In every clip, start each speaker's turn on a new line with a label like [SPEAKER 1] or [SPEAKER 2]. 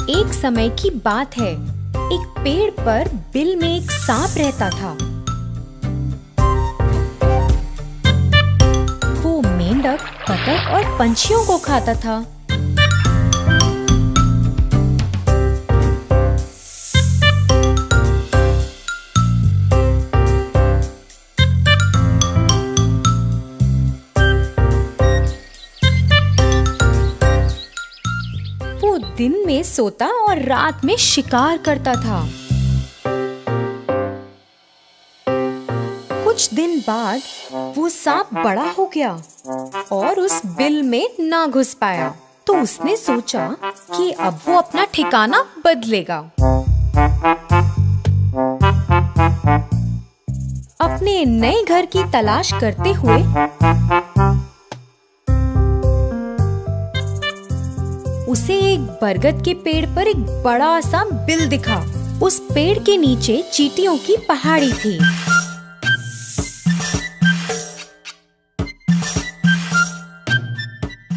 [SPEAKER 1] एक समय की बात है, एक पेड़ पर बिल में एक सांप रहता था। वो मेंढक, बतख और पंछियों को खाता था। वो दिन में सोता और रात में शिकार करता था। कुछ दिन बाद वो सांप बड़ा हो गया और उस बिल में ना घुस पाया, तो उसने सोचा कि अब वो अपना ठिकाना बदलेगा। अपने नए घर की तलाश करते हुए उसे एक बरगद के पेड़ पर एक बड़ा सा बिल दिखा। उस पेड़ के नीचे चींटियों की पहाड़ी थी।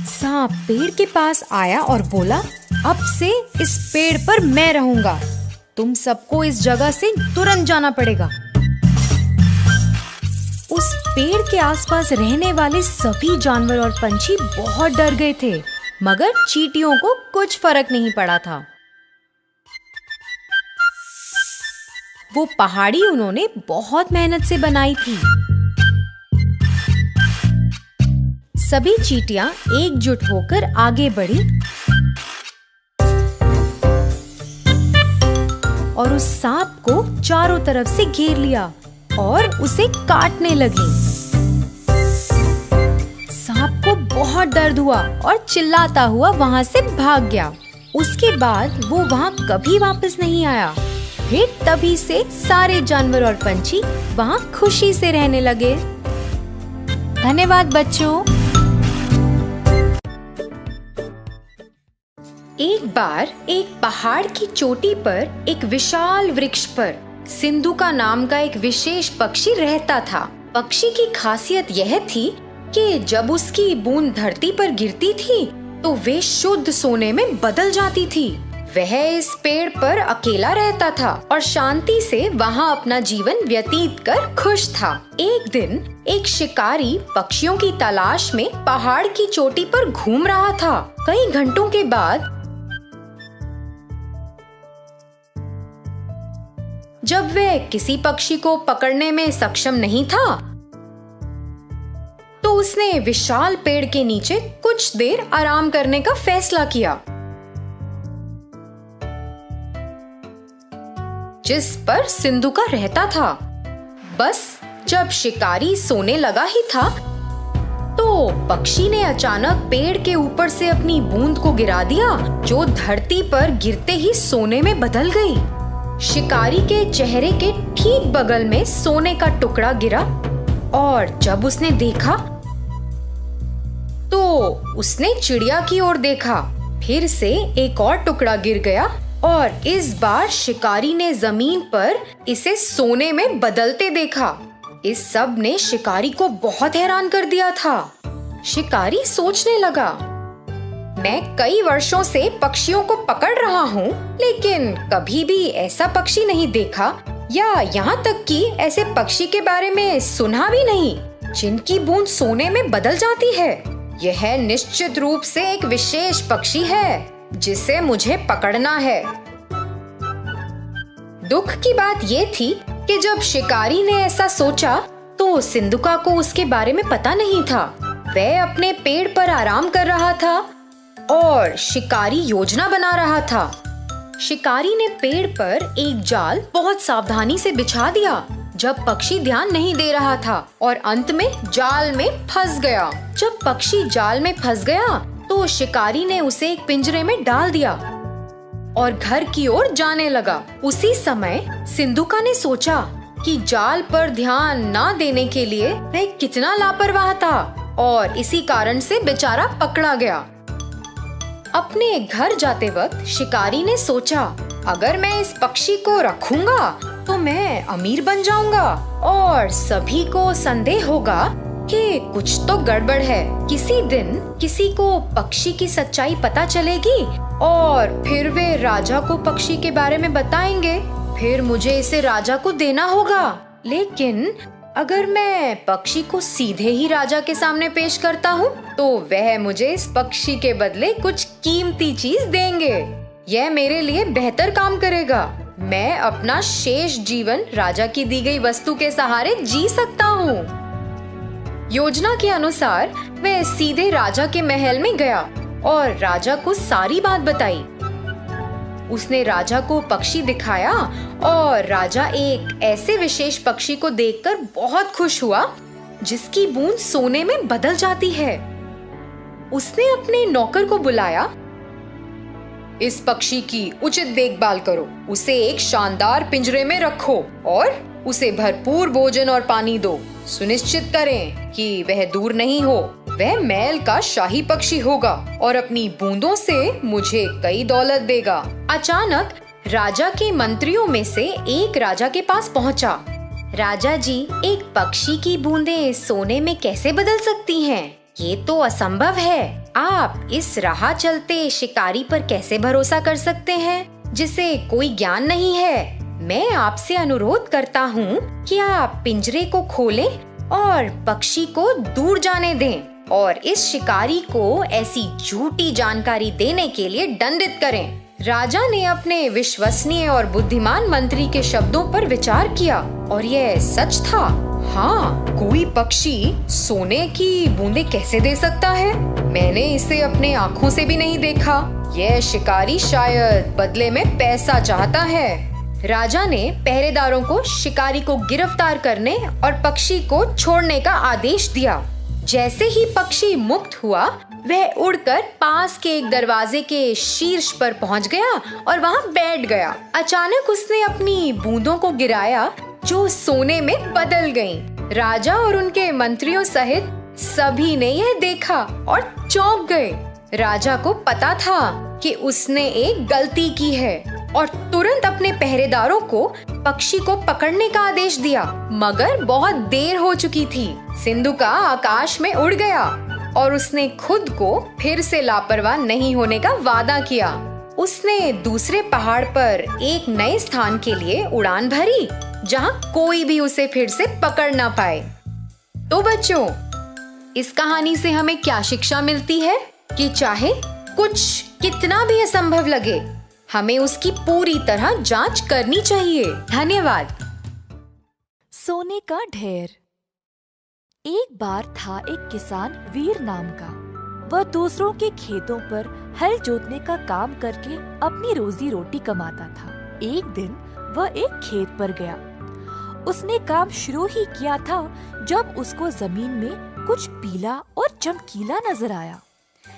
[SPEAKER 1] सांप पेड़ के पास आया और बोला, अब से इस पेड़ पर मैं रहूंगा। तुम सबको इस जगह से तुरंत जाना पड़ेगा। उस पेड़ के आसपास रहने वाले सभी जानवर और पंछी बहुत डर गए थे, मगर चींटियों को कुछ फर्क नहीं पड़ा था। वो पहाड़ी उन्होंने बहुत मेहनत से बनाई थी। सभी चींटियां एकजुट होकर आगे बढ़ी और उस सांप को चारों तरफ से घेर लिया और उसे काटने लगी। सांप को बहुत दर्द हुआ और चिल्लाता हुआ वहाँ से भाग गया। उसके बाद वो वहाँ कभी वापस नहीं आया। फिर तभी से सारे जानवर और पंछी वहाँ खुशी से रहने लगे। धन्यवाद बच्चों। एक बार एक पहाड़ की चोटी पर एक विशाल वृक्ष पर सिंधुका नाम का एक विशेष पक्षी रहता था। पक्षी की खासियत यह थी कि जब उसकी बूंद धरती पर गिरती थी तो वे शुद्ध सोने में बदल जाती थी। वह इस पेड़ पर अकेला रहता था और शांति से वहाँ अपना जीवन व्यतीत कर खुश था। एक दिन एक शिकारी पक्षियों की तलाश में पहाड़ की चोटी पर घूम रहा था। कई घंटों के बाद जब वह किसी पक्षी को पकड़ने में सक्षम नहीं था, तो उसने विशाल पेड़ के नीचे कुछ देर आराम करने का फैसला किया, जिस पर सिंधुका रहता था। बस जब शिकारी सोने लगा ही था, तो पक्षी ने अचानक पेड़ के ऊपर से अपनी बूंद को गिरा दिया, जो धरती पर गिरते ही सोने में बदल गई। शिकारी के चेहरे के ठीक बगल में सोने का टुकड़ा गिरा और जब उसने देखा तो उसने चिड़िया की ओर देखा। फिर से एक और टुकड़ा गिर गया और इस बार शिकारी ने जमीन पर इसे सोने में बदलते देखा। इस सब ने शिकारी को बहुत हैरान कर दिया था। शिकारी सोचने लगा, मैं कई वर्षों से पक्षियों को पकड़ रहा हूँ, लेकिन कभी भी ऐसा पक्षी नहीं देखा, या यहाँ तक कि ऐसे पक्षी के बारे में सुना भी नहीं जिनकी बूंद सोने में बदल जाती है। यह निश्चित रूप से एक विशेष पक्षी है जिसे मुझे पकड़ना है। दुख की बात ये थी कि जब शिकारी ने ऐसा सोचा तो सिंधुका को उसके बारे में पता नहीं था। वह अपने पेड़ पर आराम कर रहा था और शिकारी योजना बना रहा था। शिकारी ने पेड़ पर एक जाल बहुत सावधानी से बिछा दिया जब पक्षी ध्यान नहीं दे रहा था और अंत में जाल में फंस गया। जब पक्षी जाल में फंस गया तो शिकारी ने उसे एक पिंजरे में डाल दिया और घर की ओर जाने लगा। उसी समय सिंधुका ने सोचा कि जाल पर ध्यान न देने के लिए वह कितना लापरवाह था और इसी कारण से बेचारा पकड़ा गया। अपने घर जाते वक्त शिकारी ने सोचा, अगर मैं इस पक्षी को रखूंगा तो मैं अमीर बन जाऊंगा और सभी को संदेह होगा कि कुछ तो गड़बड़ है। किसी दिन किसी को पक्षी की सच्चाई पता चलेगी और फिर वे राजा को पक्षी के बारे में बताएंगे। फिर मुझे इसे राजा को देना होगा। लेकिन अगर मैं पक्षी को सीधे ही राजा के सामने पेश करता हूँ तो वह मुझे इस पक्षी के बदले कुछ कीमती चीज देंगे। यह मेरे लिए बेहतर काम करेगा। मैं अपना शेष जीवन राजा की दी गई वस्तु के सहारे जी सकता हूँ। योजना के अनुसार वह सीधे राजा के महल में गया और राजा को सारी बात बताई। उसने राजा को पक्षी दिखाया और राजा एक ऐसे विशेष पक्षी को देखकर बहुत खुश हुआ जिसकी बूंद सोने में बदल जाती है। उसने अपने नौकर को बुलाया। इस पक्षी की उचित देखभाल करो, उसे एक शानदार पिंजरे में रखो और उसे भरपूर भोजन और पानी दो। सुनिश्चित करें कि वह दूर नहीं हो। वह महल का शाही पक्षी होगा और अपनी बूंदों से मुझे कई दौलत देगा। अचानक राजा के मंत्रियों में से एक राजा के पास पहुंचा। राजा जी, एक पक्षी की बूंदें सोने में कैसे बदल सकती हैं? ये तो असंभव है। आप इस राह चलते शिकारी पर कैसे भरोसा कर सकते हैं जिसे कोई ज्ञान नहीं है? मैं आपसे अनुरोध करता हूँ कि आप पिंजरे को खोलें और पक्षी को दूर जाने दें और इस शिकारी को ऐसी झूठी जानकारी देने के लिए दंडित करें। राजा ने अपने विश्वसनीय और बुद्धिमान मंत्री के शब्दों पर विचार किया और यह सच था। हाँ, कोई पक्षी सोने की बूंदें कैसे दे सकता है? मैंने इसे अपने आँखों से भी नहीं देखा। यह शिकारी शायद बदले में पैसा चाहता है। राजा ने पहरेदारों को शिकारी को गिरफ्तार करने और पक्षी को छोड़ने का आदेश दिया। जैसे ही पक्षी मुक्त हुआ, वह उड़कर पास के एक दरवाजे के शीर्ष पर पहुंच गया और वहां बैठ गया। अचानक उसने अपनी बूंदों को गिराया जो सोने में बदल गईं। राजा और उनके मंत्रियों सहित सभी ने यह देखा और चौंक गए। राजा को पता था कि उसने एक गलती की है और तुरंत अपने पहरेदारों को पक्षी को पकड़ने का आदेश दिया, मगर बहुत देर हो चुकी थी। सिंधुका आकाश में उड़ गया और उसने खुद को फिर से लापरवाह नहीं होने का वादा किया। उसने दूसरे पहाड़ पर एक नए स्थान के लिए उड़ान भरी जहां कोई भी उसे फिर से पकड़ ना पाए। तो बच्चों, इस कहानी से हमें क्या शिक्षा मिलती है कि चाहे कुछ कितना भी असंभव लगे, हमें उसकी पूरी तरह जांच करनी चाहिए। धन्यवाद।
[SPEAKER 2] सोने का ढेर। एक बार था एक किसान वीर नाम का। वह दूसरों के खेतों पर हल जोतने का काम करके अपनी रोजी रोटी कमाता था। एक दिन वह एक खेत पर गया। उसने काम शुरू ही किया था जब उसको जमीन में कुछ पीला और चमकीला नजर आया।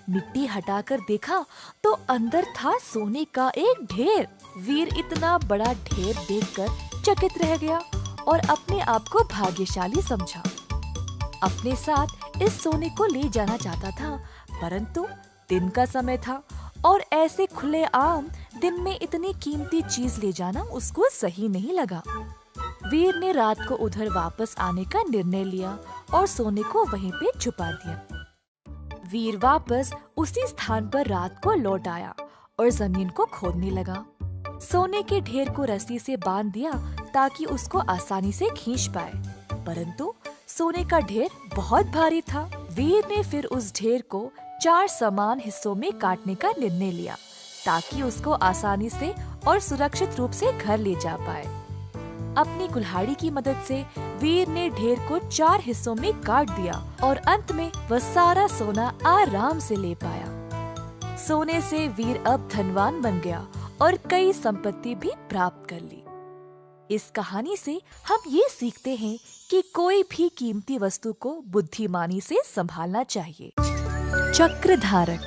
[SPEAKER 2] मिट्टी हटाकर देखा तो अंदर था सोने का एक ढेर। वीर इतना बड़ा ढेर देखकर चकित रह गया और अपने आप को भाग्यशाली समझा। अपने साथ इस सोने को ले जाना चाहता था, परंतु दिन का समय था और ऐसे खुले आम दिन में इतनी कीमती चीज ले जाना उसको सही नहीं लगा। वीर ने रात को उधर वापस आने का निर्णय लिया और सोने को वहीं पे छुपा दिया। वीर वापस उसी स्थान पर रात को लौट आया और जमीन को खोदने लगा। सोने के ढेर को रस्सी से बांध दिया ताकि उसको आसानी से खींच पाए, परंतु सोने का ढेर बहुत भारी था। वीर ने फिर उस ढेर को 4 समान हिस्सों में काटने का निर्णय लिया ताकि उसको आसानी से और सुरक्षित रूप से घर ले जा पाए। अपनी कुल्हाड़ी की मदद से वीर ने ढेर को 4 हिस्सों में काट दिया और अंत में वह सारा सोना आराम से ले पाया। सोने से वीर अब धनवान बन गया और कई संपत्ति भी प्राप्त कर ली। इस कहानी से हम ये सीखते हैं कि कोई भी कीमती वस्तु को बुद्धिमानी से संभालना चाहिए। चक्रधारक।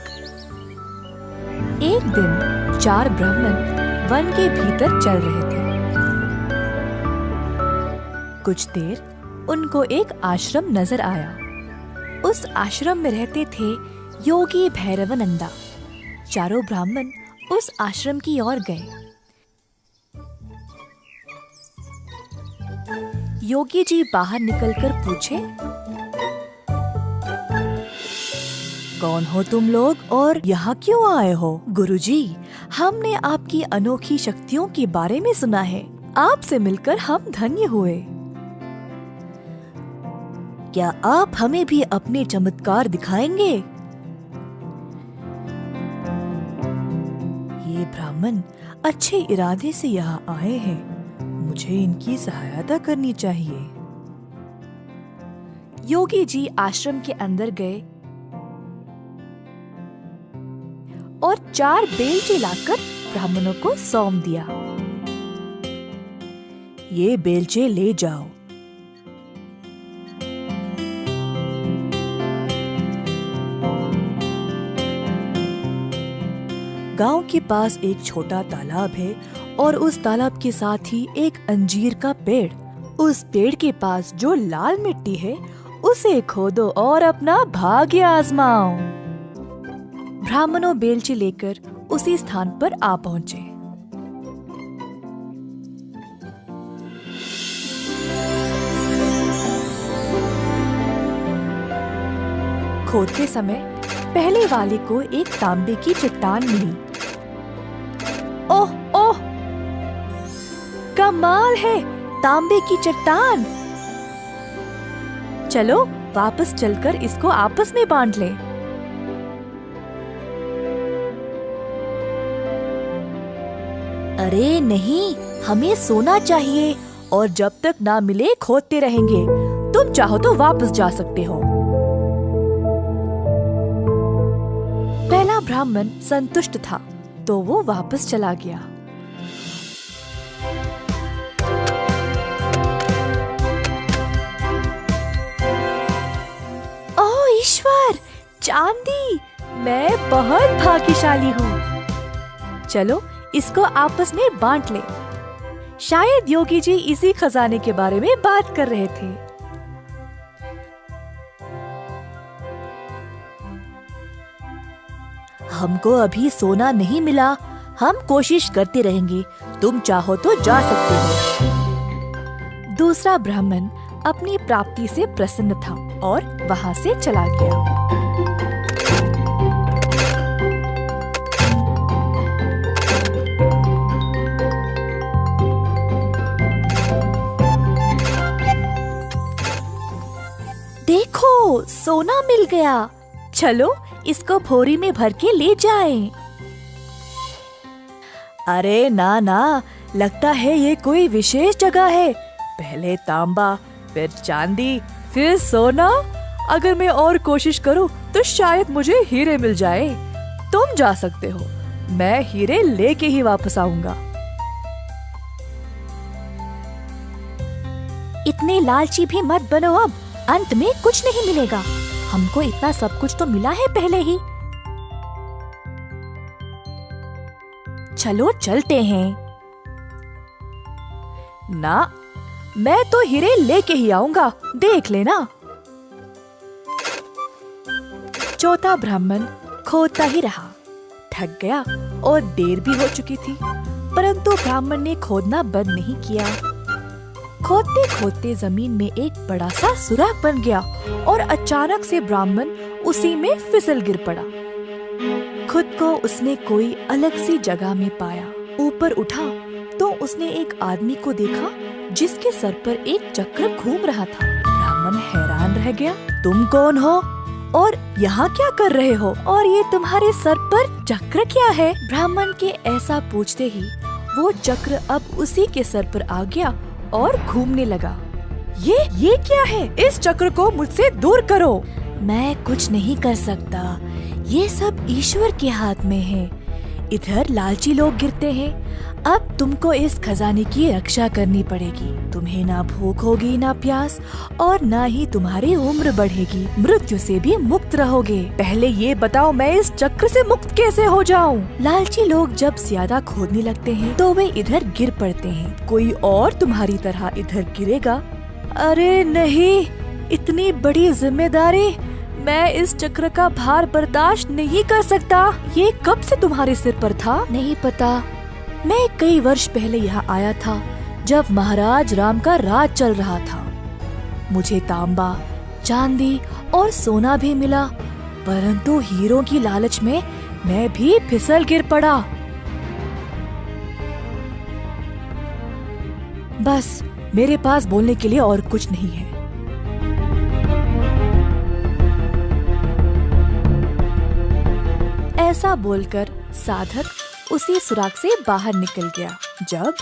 [SPEAKER 2] एक दिन 4 ब्राह्मण वन के भीतर चल रहे थे। कुछ देर उनको एक आश्रम नजर आया। उस आश्रम में रहते थे योगी भैरवानंदा। चारों ब्राह्मण उस आश्रम की ओर गए। योगी जी बाहर निकलकर पूछे, कौन हो तुम लोग और यहाँ क्यों आए हो? गुरुजी, हमने आपकी अनोखी शक्तियों के बारे में सुना है। आपसे मिलकर हम धन्य हुए। क्या आप हमें भी अपने चमत्कार दिखाएंगे? ये ब्राह्मण अच्छे इरादे से यहाँ आए हैं। मुझे इनकी सहायता करनी चाहिए। योगी जी आश्रम के अंदर गए और 4 बेलचे लाकर ब्राह्मणों को सौंप दिया। ये बेलचे ले जाओ। गांव के पास एक छोटा तालाब है और उस तालाब के साथ ही एक अंजीर का पेड़। उस पेड़ के पास जो लाल मिट्टी है उसे खोदो और अपना भाग्य आजमाओ। ब्राह्मणों बेलचे लेकर उसी स्थान पर आ पहुँचे। खोदते समय पहले वाले को एक तांबे की चट्टान मिली। ओह ओह, कमाल है, तांबे की चट्टान। चलो वापस चलकर इसको आपस में बांट लें। अरे नहीं, हमें सोना चाहिए और जब तक ना मिले खोदते रहेंगे। तुम चाहो तो वापस जा सकते हो। पहला ब्राह्मण संतुष्ट था तो वो वापस चला गया। ओह ईश्वर, चांदी! मैं बहुत भाग्यशाली हूँ। चलो इसको आपस में बांट लें। शायद योगी जी इसी खजाने के बारे में बात कर रहे थे। हमको अभी सोना नहीं मिला, हम कोशिश करते रहेंगे। तुम चाहो तो जा सकते हो। दूसरा ब्राह्मण अपनी प्राप्ति से प्रसन्न था और वहां से चला गया। देखो, सोना मिल गया। चलो इसको भोरी में भर के ले जाएं। अरे ना ना, लगता है ये कोई विशेष जगह है। पहले तांबा, फिर चांदी, फिर सोना। अगर मैं और कोशिश करूं तो शायद मुझे हीरे मिल जाए। तुम जा सकते हो, मैं हीरे लेके ही वापस आऊंगा। इतने लालची भी मत बनो, अब अंत में कुछ नहीं मिलेगा। हमको इतना सब कुछ तो मिला है पहले ही। चलो चलते हैं। ना, मैं तो हीरे लेके ही आऊंगा, देख लेना। चौथा ब्राह्मण खोदता ही रहा, थक गया और देर भी हो चुकी थी, परंतु ब्राह्मण ने खोदना बंद नहीं किया। खोदते खोदते जमीन में एक बड़ा सा सुराख बन गया और अचानक से ब्राह्मण उसी में फिसल गिर पड़ा। खुद को उसने कोई अलग सी जगह में पाया। ऊपर उठा तो उसने एक आदमी को देखा जिसके सर पर एक चक्र घूम रहा था। ब्राह्मण हैरान रह गया। तुम कौन हो और यहाँ क्या कर रहे हो? और ये तुम्हारे सर पर चक्र क्या है? ब्राह्मण के ऐसा पूछते ही वो चक्र अब उसी के सर पर आ गया और घूमने लगा। ये क्या है? इस चक्र को मुझसे दूर करो। मैं कुछ नहीं कर सकता, ये सब ईश्वर के हाथ में है। इधर लालची लोग गिरते हैं। अब तुमको इस खजाने की रक्षा करनी पड़ेगी। तुम्हें ना भूख होगी, ना प्यास, और ना ही तुम्हारी उम्र बढ़ेगी। मृत्यु से भी मुक्त रहोगे। पहले ये बताओ, मैं इस चक्र से मुक्त कैसे हो जाऊं? लालची लोग जब ज्यादा खोदने लगते हैं तो वे इधर गिर पड़ते हैं। कोई और तुम्हारी तरह इधर गिरेगा। अरे नहीं, इतनी बड़ी जिम्मेदारी, मैं इस चक्र का भार बर्दाश्त नहीं कर सकता। ये कब से तुम्हारे सिर पर था? नहीं पता। मैं कई वर्ष पहले यहाँ आया था जब महाराज राम का राज चल रहा था। मुझे तांबा, चांदी और सोना भी मिला परंतु हीरों की लालच में मैं भी फिसल गिर पड़ा। बस मेरे पास बोलने के लिए और कुछ नहीं है। ऐसा बोलकर साधक उसी सुराग से बाहर निकल गया। जब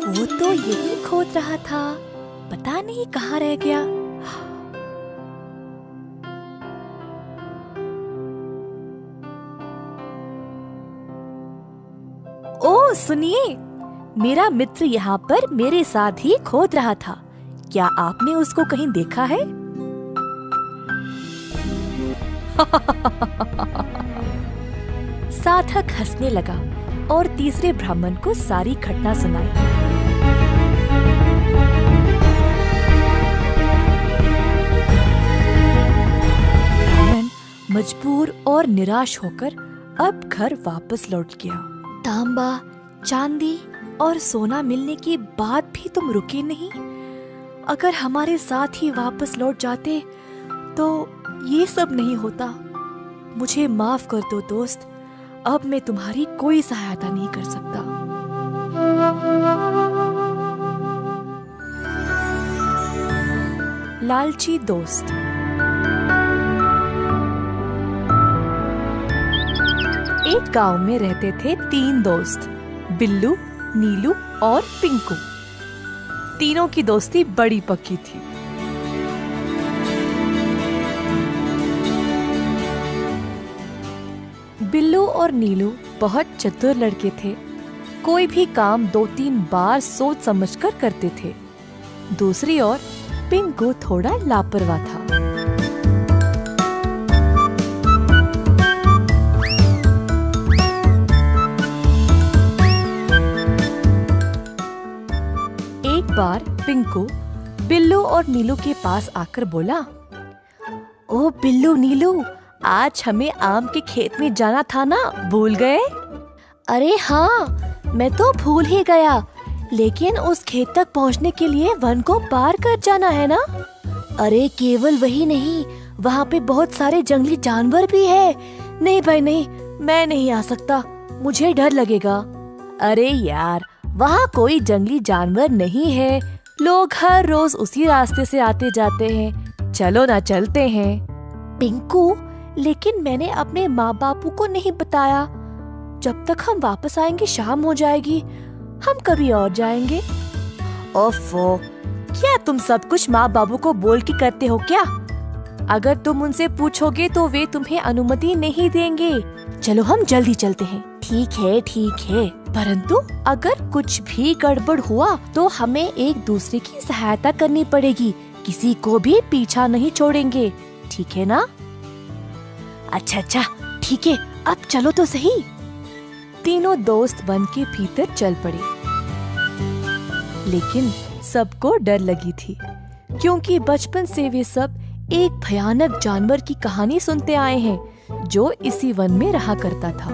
[SPEAKER 2] वो तो यही खोद रहा था, पता नहीं कहाँ रह गया। ओ सुनिए, मेरा मित्र यहाँ पर मेरे साथ ही खोद रहा था। क्या आपने उसको कहीं देखा है? साधक हंसने लगा और तीसरे ब्राह्मण को सारी घटना सुनाई। ब्राह्मण मजबूर और निराश होकर अब घर वापस लौट गया। तांबा, चांदी और सोना मिलने के बाद भी तुम रुके नहीं। अगर हमारे साथ ही वापस लौट जाते तो ये सब नहीं होता। मुझे माफ कर दो दोस्त, अब मैं तुम्हारी कोई सहायता नहीं कर सकता। लालची दोस्त। एक गांव में रहते थे 3 दोस्त, बिल्लू, नीलू और पिंकू। तीनों की दोस्ती बड़ी पक्की थी। बिल्लू और नीलू बहुत चतुर लड़के थे। कोई भी काम 2-3 बार सोच समझकर करते थे। दूसरी ओर पिंकू थोड़ा लापरवाह था। एक बार पिंकू बिल्लू और नीलू के पास आकर बोला, ओ बिल्लू नीलू, आज हमें आम के खेत में जाना था ना, भूल गए? अरे हाँ, मैं तो भूल ही गया, लेकिन उस खेत तक पहुँचने के लिए वन को पार कर जाना है ना। अरे केवल वही नहीं, वहाँ पे बहुत सारे जंगली जानवर भी है। नहीं भाई नहीं, मैं नहीं आ सकता, मुझे डर लगेगा। अरे यार, वहाँ कोई जंगली जानवर नहीं है, लोग हर रोज उसी रास्ते से आते जाते हैं। चलो ना, चलते हैं। पिंकू, लेकिन मैंने अपने माँ बापू को नहीं बताया। जब तक हम वापस आएंगे शाम हो जाएगी, हम कभी और जाएंगे। ओफो, क्या तुम सब कुछ माँ बाबू को बोल के करते हो क्या? अगर तुम उनसे पूछोगे तो वे तुम्हें अनुमति नहीं देंगे। चलो हम जल्दी चलते हैं। ठीक है, परंतु अगर कुछ भी गड़बड़ हुआ तो हमें एक दूसरे की सहायता करनी पड़ेगी। किसी को भी पीछा नहीं छोड़ेंगे, ठीक है ना? अच्छा, ठीक है, अब चलो तो सही। तीनों दोस्त वन के भीतर चल पड़े, लेकिन सबको डर लगी थी, क्योंकि बचपन से वे सब एक भयानक जानवर की कहानी सुनते आए हैं जो इसी वन में रहा करता था।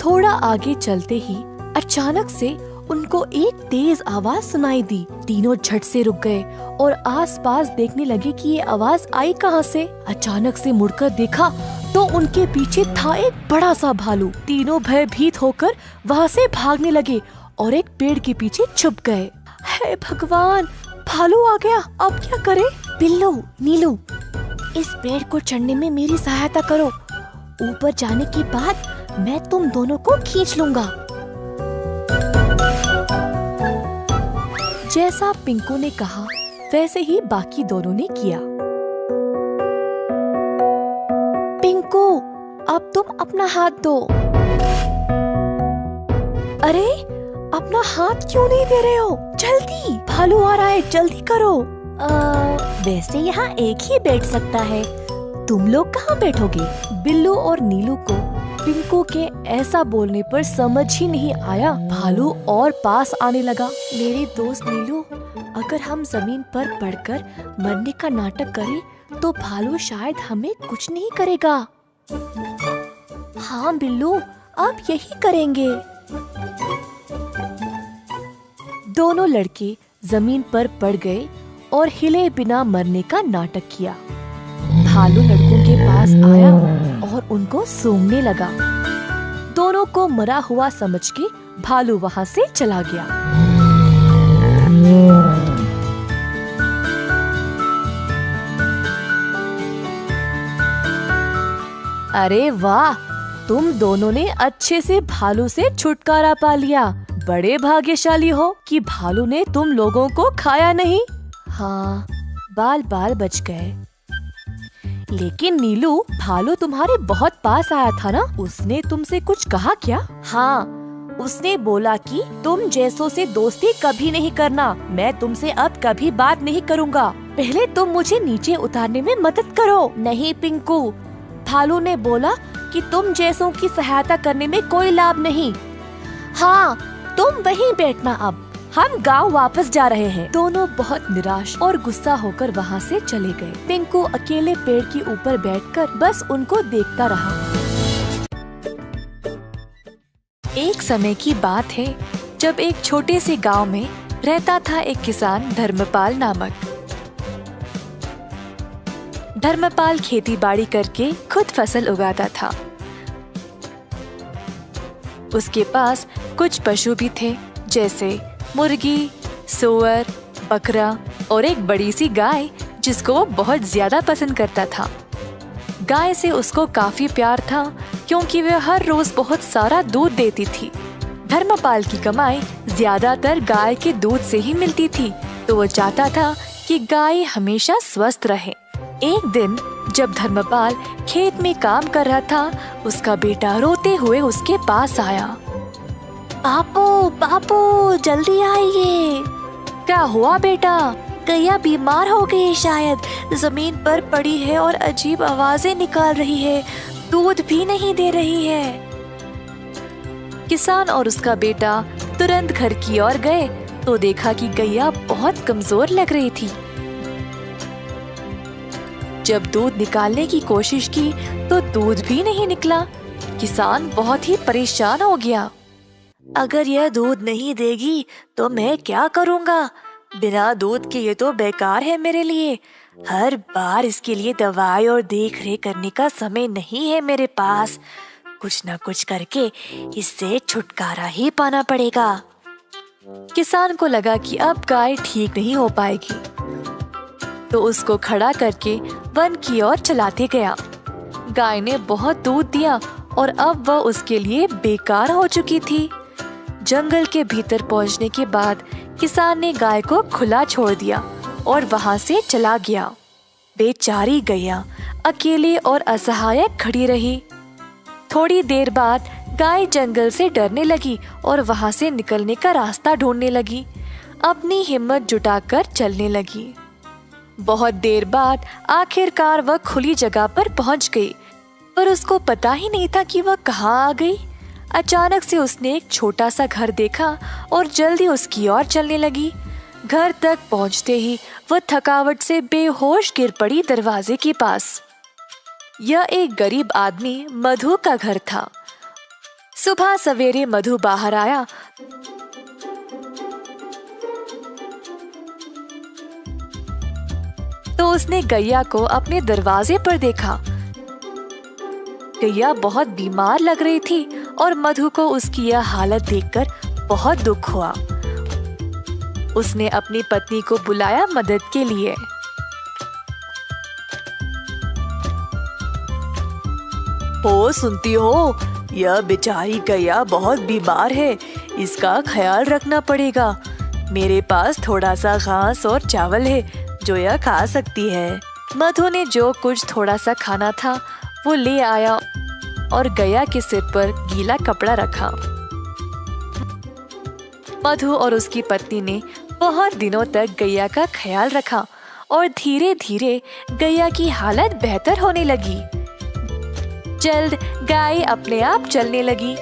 [SPEAKER 2] थोड़ा आगे चलते ही अचानक से उनको एक तेज आवाज सुनाई दी। तीनों झट से रुक गए और आसपास देखने लगे कि ये आवाज आई कहाँ से। अचानक से मुड़कर देखा तो उनके पीछे था एक बड़ा सा भालू। तीनों भयभीत होकर वहाँ से भागने लगे और एक पेड़ के पीछे छुप गए। हे भगवान, भालू आ गया, अब क्या करें? बिल्लू, नीलू, इस पेड़ को चढ़ने में मेरी सहायता करो। ऊपर जाने के बाद मैं तुम दोनों को खींच लूंगा। जैसा पिंकू ने कहा वैसे ही बाकी दोनों ने किया। पिंकू, अब तुम अपना हाथ दो। अरे, अपना हाथ क्यों नहीं दे रहे हो? जल्दी, भालू आ रहा है, जल्दी करो। वैसे यहाँ एक ही बैठ सकता है, तुम लोग कहाँ बैठोगे? बिल्लू और नीलू को पिंकू के ऐसा बोलने पर समझ ही नहीं आया। भालू और पास आने लगा। मेरे दोस्त नीलू, अगर हम जमीन पर पड़कर मरने का नाटक करें तो भालू शायद हमें कुछ नहीं करेगा। हाँ बिल्लू, अब यही करेंगे। दोनों लड़के जमीन पर पड़ गए और हिले बिना मरने का नाटक किया। भालू लड़कों के पास आया और उनको सूंघने लगा। दोनों को मरा हुआ समझ के भालू वहाँ से चला गया। अरे वाह, तुम दोनों ने अच्छे से भालू से छुटकारा पा लिया। बड़े भाग्यशाली हो कि भालू ने तुम लोगों को खाया नहीं। हाँ, बाल बाल बच गए। लेकिन नीलू, भालू तुम्हारे बहुत पास आया था ना? उसने तुमसे कुछ कहा क्या? हाँ, उसने बोला कि तुम जैसों से दोस्ती कभी नहीं करना। मैं तुमसे अब कभी बात नहीं करूँगा। पहले तुम मुझे नीचे उतारने में मदद करो। नहीं पिंकू, भालू ने बोला कि तुम जैसों की सहायता करने में कोई लाभ नहीं। हाँ, तुम वहीं बैठना, अब हम गांव वापस जा रहे हैं। दोनों बहुत निराश और गुस्सा होकर वहाँ से चले गए। पिंकू अकेले पेड़ के ऊपर बैठकर बस उनको देखता रहा। एक समय की बात है जब एक छोटे से गांव में रहता था एक किसान धर्मपाल नामक। धर्मपाल खेती बाड़ी करके खुद फसल उगाता था। उसके पास कुछ पशु भी थे, जैसे मुर्गी, सूअर, बकरा और एक बड़ी सी गाय जिसको वो बहुत ज्यादा पसंद करता था। गाय से उसको काफी प्यार था क्योंकि वह हर रोज बहुत सारा दूध देती थी। धर्मपाल की कमाई ज्यादातर गाय के दूध से ही मिलती थी, तो वो चाहता था कि गाय हमेशा स्वस्थ रहे। एक दिन जब धर्मपाल खेत में काम कर रहा था, उसका बेटा रोते हुए उसके पास आया। बापू, बापू, जल्दी आइए। क्या हुआ बेटा? गैया बीमार हो गई शायद, जमीन पर पड़ी है और अजीब आवाजें निकाल रही है, दूध भी नहीं दे रही है। किसान और उसका बेटा तुरंत घर की ओर गए तो देखा कि गैया बहुत कमजोर लग रही थी। जब दूध निकालने की कोशिश की तो दूध भी नहीं निकला। किसान बहुत ही परेशान हो गया। अगर यह दूध नहीं देगी तो मैं क्या करूँगा? बिना दूध के ये तो बेकार है मेरे लिए। हर बार इसके लिए दवाई और देख रेख करने का समय नहीं है मेरे पास। कुछ न कुछ करके इससे छुटकारा ही पाना पड़ेगा। किसान को लगा कि अब गाय ठीक नहीं हो पाएगी, तो उसको खड़ा करके वन की ओर चलाते गया। गाय ने बहुत दूध दिया और अब वह उसके लिए बेकार हो चुकी थी। जंगल के भीतर पहुंचने के बाद किसान ने गाय को खुला छोड़ दिया और वहां से चला गया। बेचारी गैया अकेले और असहाय खड़ी रही। थोड़ी देर बाद गाय जंगल से डरने लगी और वहां से निकलने का रास्ता ढूंढने लगी। अपनी हिम्मत जुटाकर चलने लगी। बहुत देर बाद आखिरकार वह खुली जगह पर पहुंच गई, पर उसको पता ही नहीं था कि वह कहाँ आ गई। अचानक से उसने एक छोटा सा घर देखा और जल्दी उसकी ओर चलने लगी। घर तक पहुंचते ही वह थकावट से बेहोश गिर पड़ी दरवाजे के पास। यह एक गरीब आदमी मधु का घर था। सुबह सवेरे मधु बाहर आया तो उसने गैया को अपने दरवाजे पर देखा। गैया बहुत बीमार लग रही थी और मधु को उसकी यह हालत देखकर बहुत दुख हुआ। उसने अपनी पत्नी को बुलाया मदद के लिए।
[SPEAKER 3] हो, सुनती हो? यह बेचारी गैया बहुत बीमार है, इसका ख्याल रखना पड़ेगा। मेरे पास थोड़ा सा घास और चावल है जो यह खा सकती है।
[SPEAKER 2] मधु ने जो कुछ थोड़ा सा खाना था वो ले आया और गैया के सिर पर गीला कपड़ा रखा। मधु और उसकी पत्नी ने बहुत दिनों तक गैया का ख्याल रखा और धीरे धीरे गैया की हालत बेहतर होने लगी। जल्द गाय अपने आप चलने लगी।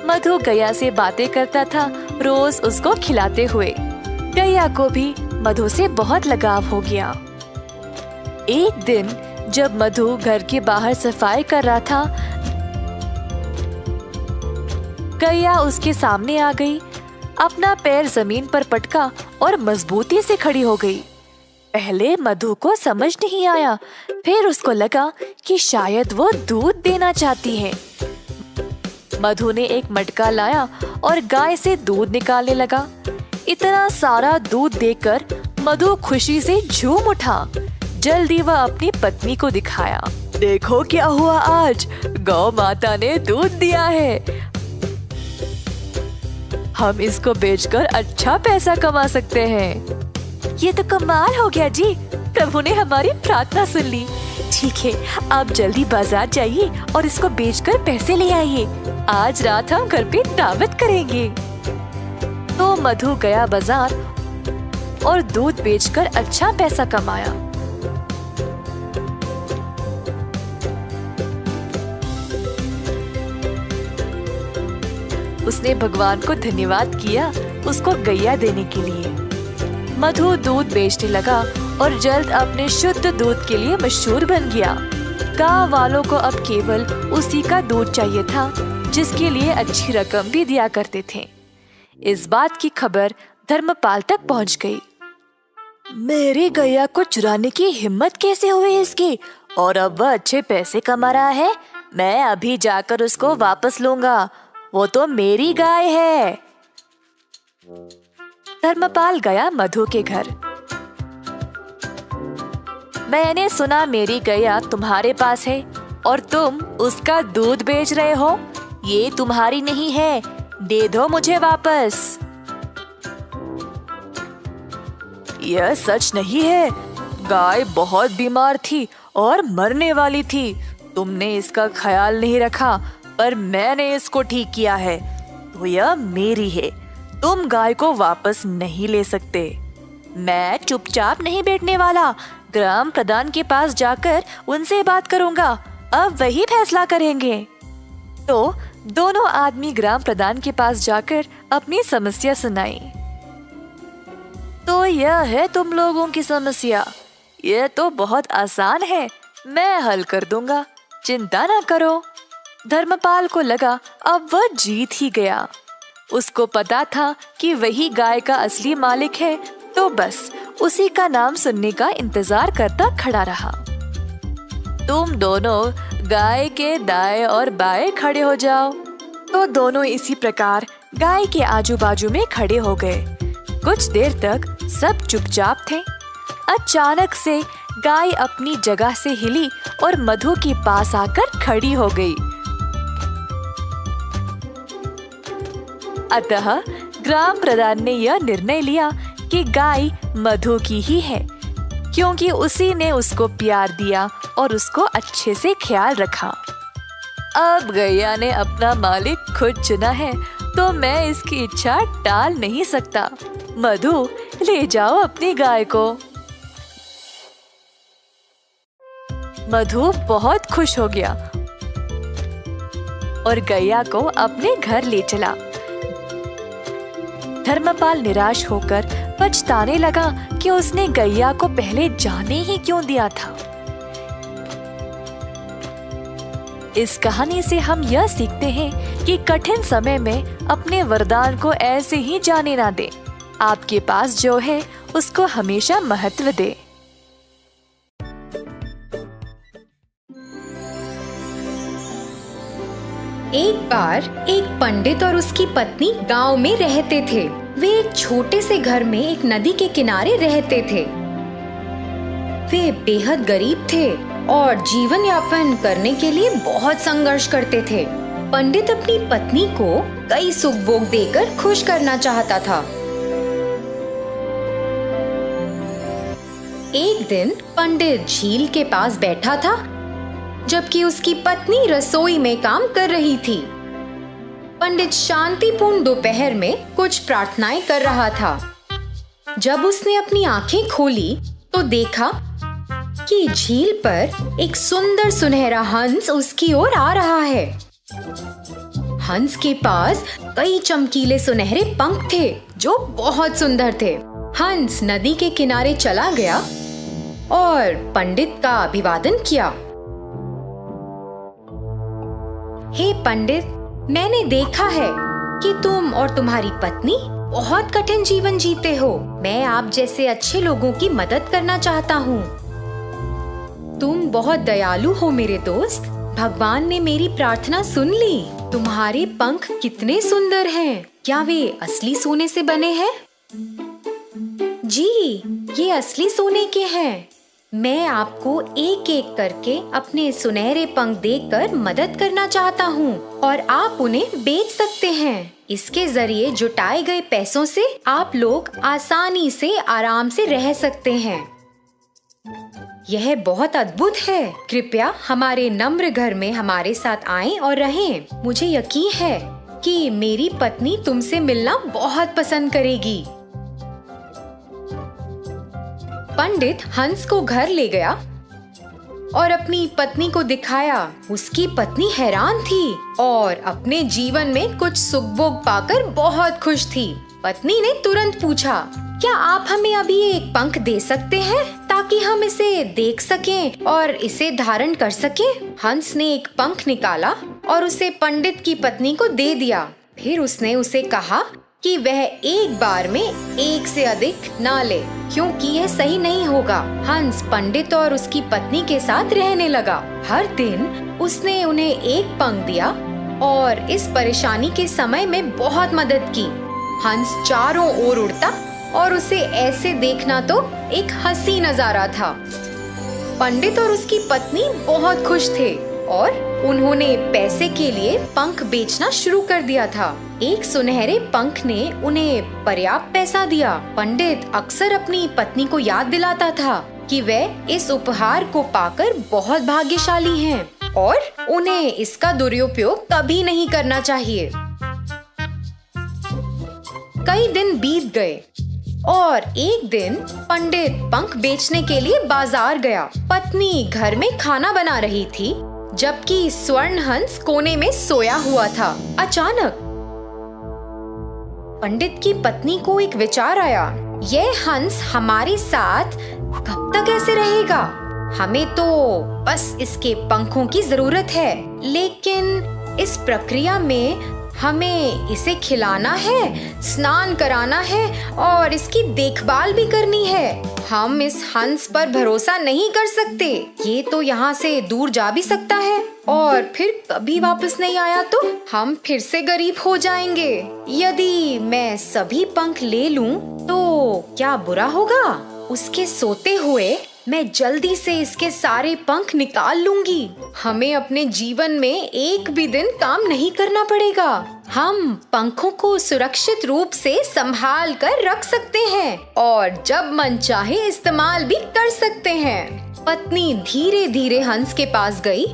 [SPEAKER 2] मधु गैया से बातें करता था, रोज उसको खिलाते हुए। गैया को भी मधु से बहुत लगाव हो गया। एक दिन जब मधु घर के बाहर सफाई कर रहा था, गैया उसके सामने आ गई। अपना पैर जमीन पर पटका और मजबूती से खड़ी हो गई।
[SPEAKER 3] पहले मधु को समझ नहीं आया, फिर उसको लगा कि शायद वो दूध देना चाहती है। मधु ने एक मटका लाया और गाय से दूध निकालने लगा। इतना सारा दूध देखकर मधु खुशी से झूम उठा। जल्दी वह अपनी पत्नी को दिखाया, देखो क्या हुआ आज, गौ माता ने दूध दिया है। हम इसको बेचकर अच्छा पैसा कमा सकते हैं। ये तो कमाल हो गया जी, प्रभु ने हमारी प्रार्थना सुन ली। ठीक है, आप जल्दी बाजार जाइए और इसको बेचकर पैसे ले आइए। आज रात हम घर पे दावत करेंगे। तो मधु गया बाजार और दूध बेचकर अच्छा पैसा कमाया। उसने भगवान को धन्यवाद किया उसको गैया देने के लिए। मधु दूध बेचने लगा और जल्द अपने शुद्ध दूध के लिए मशहूर बन गया। गांव वालों को अब केवल उसी का दूध चाहिए था, जिसके लिए अच्छी रकम भी दिया करते थे। इस बात की खबर धर्मपाल तक पहुंच गई। मेरी गैया को चुराने की हिम्मत कैसे हुई इसकी, और अब वह अच्छे पैसे कमा रहा है। मैं अभी जाकर उसको वापस लूंगा, वो तो मेरी गाय है। धर्मपाल गया मधु के घर। मैंने सुना मेरी गैया तुम्हारे पास है और तुम उसका दूध बेच रहे हो। ये तुम्हारी नहीं है, दे दो मुझे वापस। यह सच नहीं है, गाय बहुत बीमार थी और मरने वाली थी। तुमने इसका ख्याल नहीं रखा, पर मैंने इसको ठीक किया है, तो यह मेरी है। तुम गाय को वापस नहीं ले सकते। मैं चुपचाप नहीं बैठने वाला, ग्राम प्रधान के पास जाकर उनसे बात करूंगा। अब वही फैसला करेंगे। तो दोनों आदमी ग्राम प्रधान के पास जाकर अपनी समस्या सुनाई। तो यह है तुम लोगों की समस्या, यह तो बहुत आसान है, मैं हल कर दूंगा, चिंता ना करो। धर्मपाल को लगा अब वह जीत ही गया। उसको पता था कि वही गाय का असली मालिक है, तो बस उसी का नाम सुनने का इंतजार करता खड़ा रहा। तुम दोनों गाय के दाएं और बाएं खड़े हो जाओ। तो दोनों इसी प्रकार गाय के आजू बाजू में खड़े हो गए। कुछ देर तक सब चुपचाप थे। अचानक से गाय अपनी जगह से हिली और मधु के पास आकर खड़ी हो गई। अतः ग्राम प्रधान ने यह निर्णय लिया कि गाय मधु की ही है, क्योंकि उसी ने उसको प्यार दिया और उसको अच्छे से ख्याल रखा। अब गैया ने अपना मालिक खुद चुना है, तो मैं इसकी इच्छा टाल नहीं सकता। मधु, ले जाओ अपनी गाय को। मधु बहुत खुश हो गया और गैया को अपने घर ले चला। धर्मपाल निराश होकर पछताने लगा कि उसने गैया को पहले जाने ही क्यों दिया था। इस कहानी से हम यह सीखते हैं कि कठिन समय में अपने वरदान को ऐसे ही जाने ना दें। आपके पास जो है उसको हमेशा महत्व दें।
[SPEAKER 1] एक बार एक पंडित और उसकी पत्नी गांव में रहते थे। वे एक छोटे से घर में एक नदी के किनारे रहते थे। वे बेहद गरीब थे और जीवन यापन करने के लिए बहुत संघर्ष करते थे। पंडित अपनी पत्नी को कई सुख भोग देकर खुश करना चाहता था। एक दिन पंडित झील के पास बैठा था, जबकि उसकी पत्नी रसोई में काम कर रही थी। पंडित शांतिपूर्ण दोपहर में कुछ प्रार्थनाएं कर रहा था। जब उसने अपनी आंखें खोली तो देखा कि झील पर एक सुंदर सुनहरा हंस उसकी ओर आ रहा है। हंस के पास कई चमकीले सुनहरे पंख थे जो बहुत सुंदर थे। हंस नदी के किनारे चला गया और पंडित का अभिवादन किया। हे पंडित, मैंने देखा है कि तुम और तुम्हारी पत्नी बहुत कठिन जीवन जीते हो। मैं आप जैसे अच्छे लोगों की मदद करना चाहता हूँ। तुम बहुत दयालु हो मेरे दोस्त। भगवान ने मेरी प्रार्थना सुन ली। तुम्हारे पंख कितने सुंदर हैं। क्या वे असली सोने से बने हैं? जी, ये असली सोने के हैं। मैं आपको एक एक करके अपने सुनहरे पंख देकर मदद करना चाहता हूँ और आप उन्हें बेच सकते हैं। इसके जरिए जुटाए गए पैसों से आप लोग आसानी से आराम से रह सकते हैं। यह बहुत अद्भुत है। कृपया हमारे नम्र घर में हमारे साथ आएं और रहें। मुझे यकीन है कि मेरी पत्नी तुमसे मिलना बहुत पसंद करेगी। पंडित हंस को घर ले गया और अपनी पत्नी को दिखाया। उसकी पत्नी हैरान थी और अपने जीवन में कुछ सुख भोग पाकर बहुत खुश थी। पत्नी ने तुरंत पूछा, क्या आप हमें अभी एक पंख दे सकते हैं ताकि हम इसे देख सकें और इसे धारण कर सकें? हंस ने एक पंख निकाला और उसे पंडित की पत्नी को दे दिया। फिर उसने उसे कहा कि वह एक बार में एक से अधिक ना ले, क्योंकि यह सही नहीं होगा। हंस पंडित और उसकी पत्नी के साथ रहने लगा। हर दिन उसने उन्हें एक पंख दिया और इस परेशानी के समय में बहुत मदद की। हंस चारों ओर उड़ता और उसे ऐसे देखना तो एक हंसी नजारा था। पंडित और उसकी पत्नी बहुत खुश थे और उन्होंने पैसे के लिए पंख बेचना शुरू कर दिया था। एक सुनहरे पंख ने उन्हें पर्याप्त पैसा दिया। पंडित अक्सर अपनी पत्नी को याद दिलाता था कि वे इस उपहार को पाकर बहुत भाग्यशाली हैं और उन्हें इसका दुरुपयोग कभी नहीं करना चाहिए। कई दिन बीत गए और एक दिन पंडित पंख बेचने के लिए बाजार गया। पत्नी घर में खाना बना रही थी जबकि स्वर्ण हंस कोने में सोया हुआ था। अचानक पंडित की पत्नी को एक विचार आया, यह हंस हमारे साथ कब तक ऐसे रहेगा? हमें तो बस इसके पंखों की जरूरत है, लेकिन इस प्रक्रिया में हमें इसे खिलाना है, स्नान कराना है और इसकी देखभाल भी करनी है। हम इस हंस पर भरोसा नहीं कर सकते। ये तो यहाँ से दूर जा भी सकता है और फिर कभी वापस नहीं आया तो हम फिर से गरीब हो जाएंगे। यदि मैं सभी पंख ले लूं तो क्या बुरा होगा? उसके सोते हुए मैं जल्दी से इसके सारे पंख निकाल लूंगी। हमें अपने जीवन में एक भी दिन काम नहीं करना पड़ेगा। हम पंखों को सुरक्षित रूप से संभाल कर रख सकते हैं और जब मन चाहे इस्तेमाल भी कर सकते हैं। पत्नी धीरे धीरे हंस के पास गई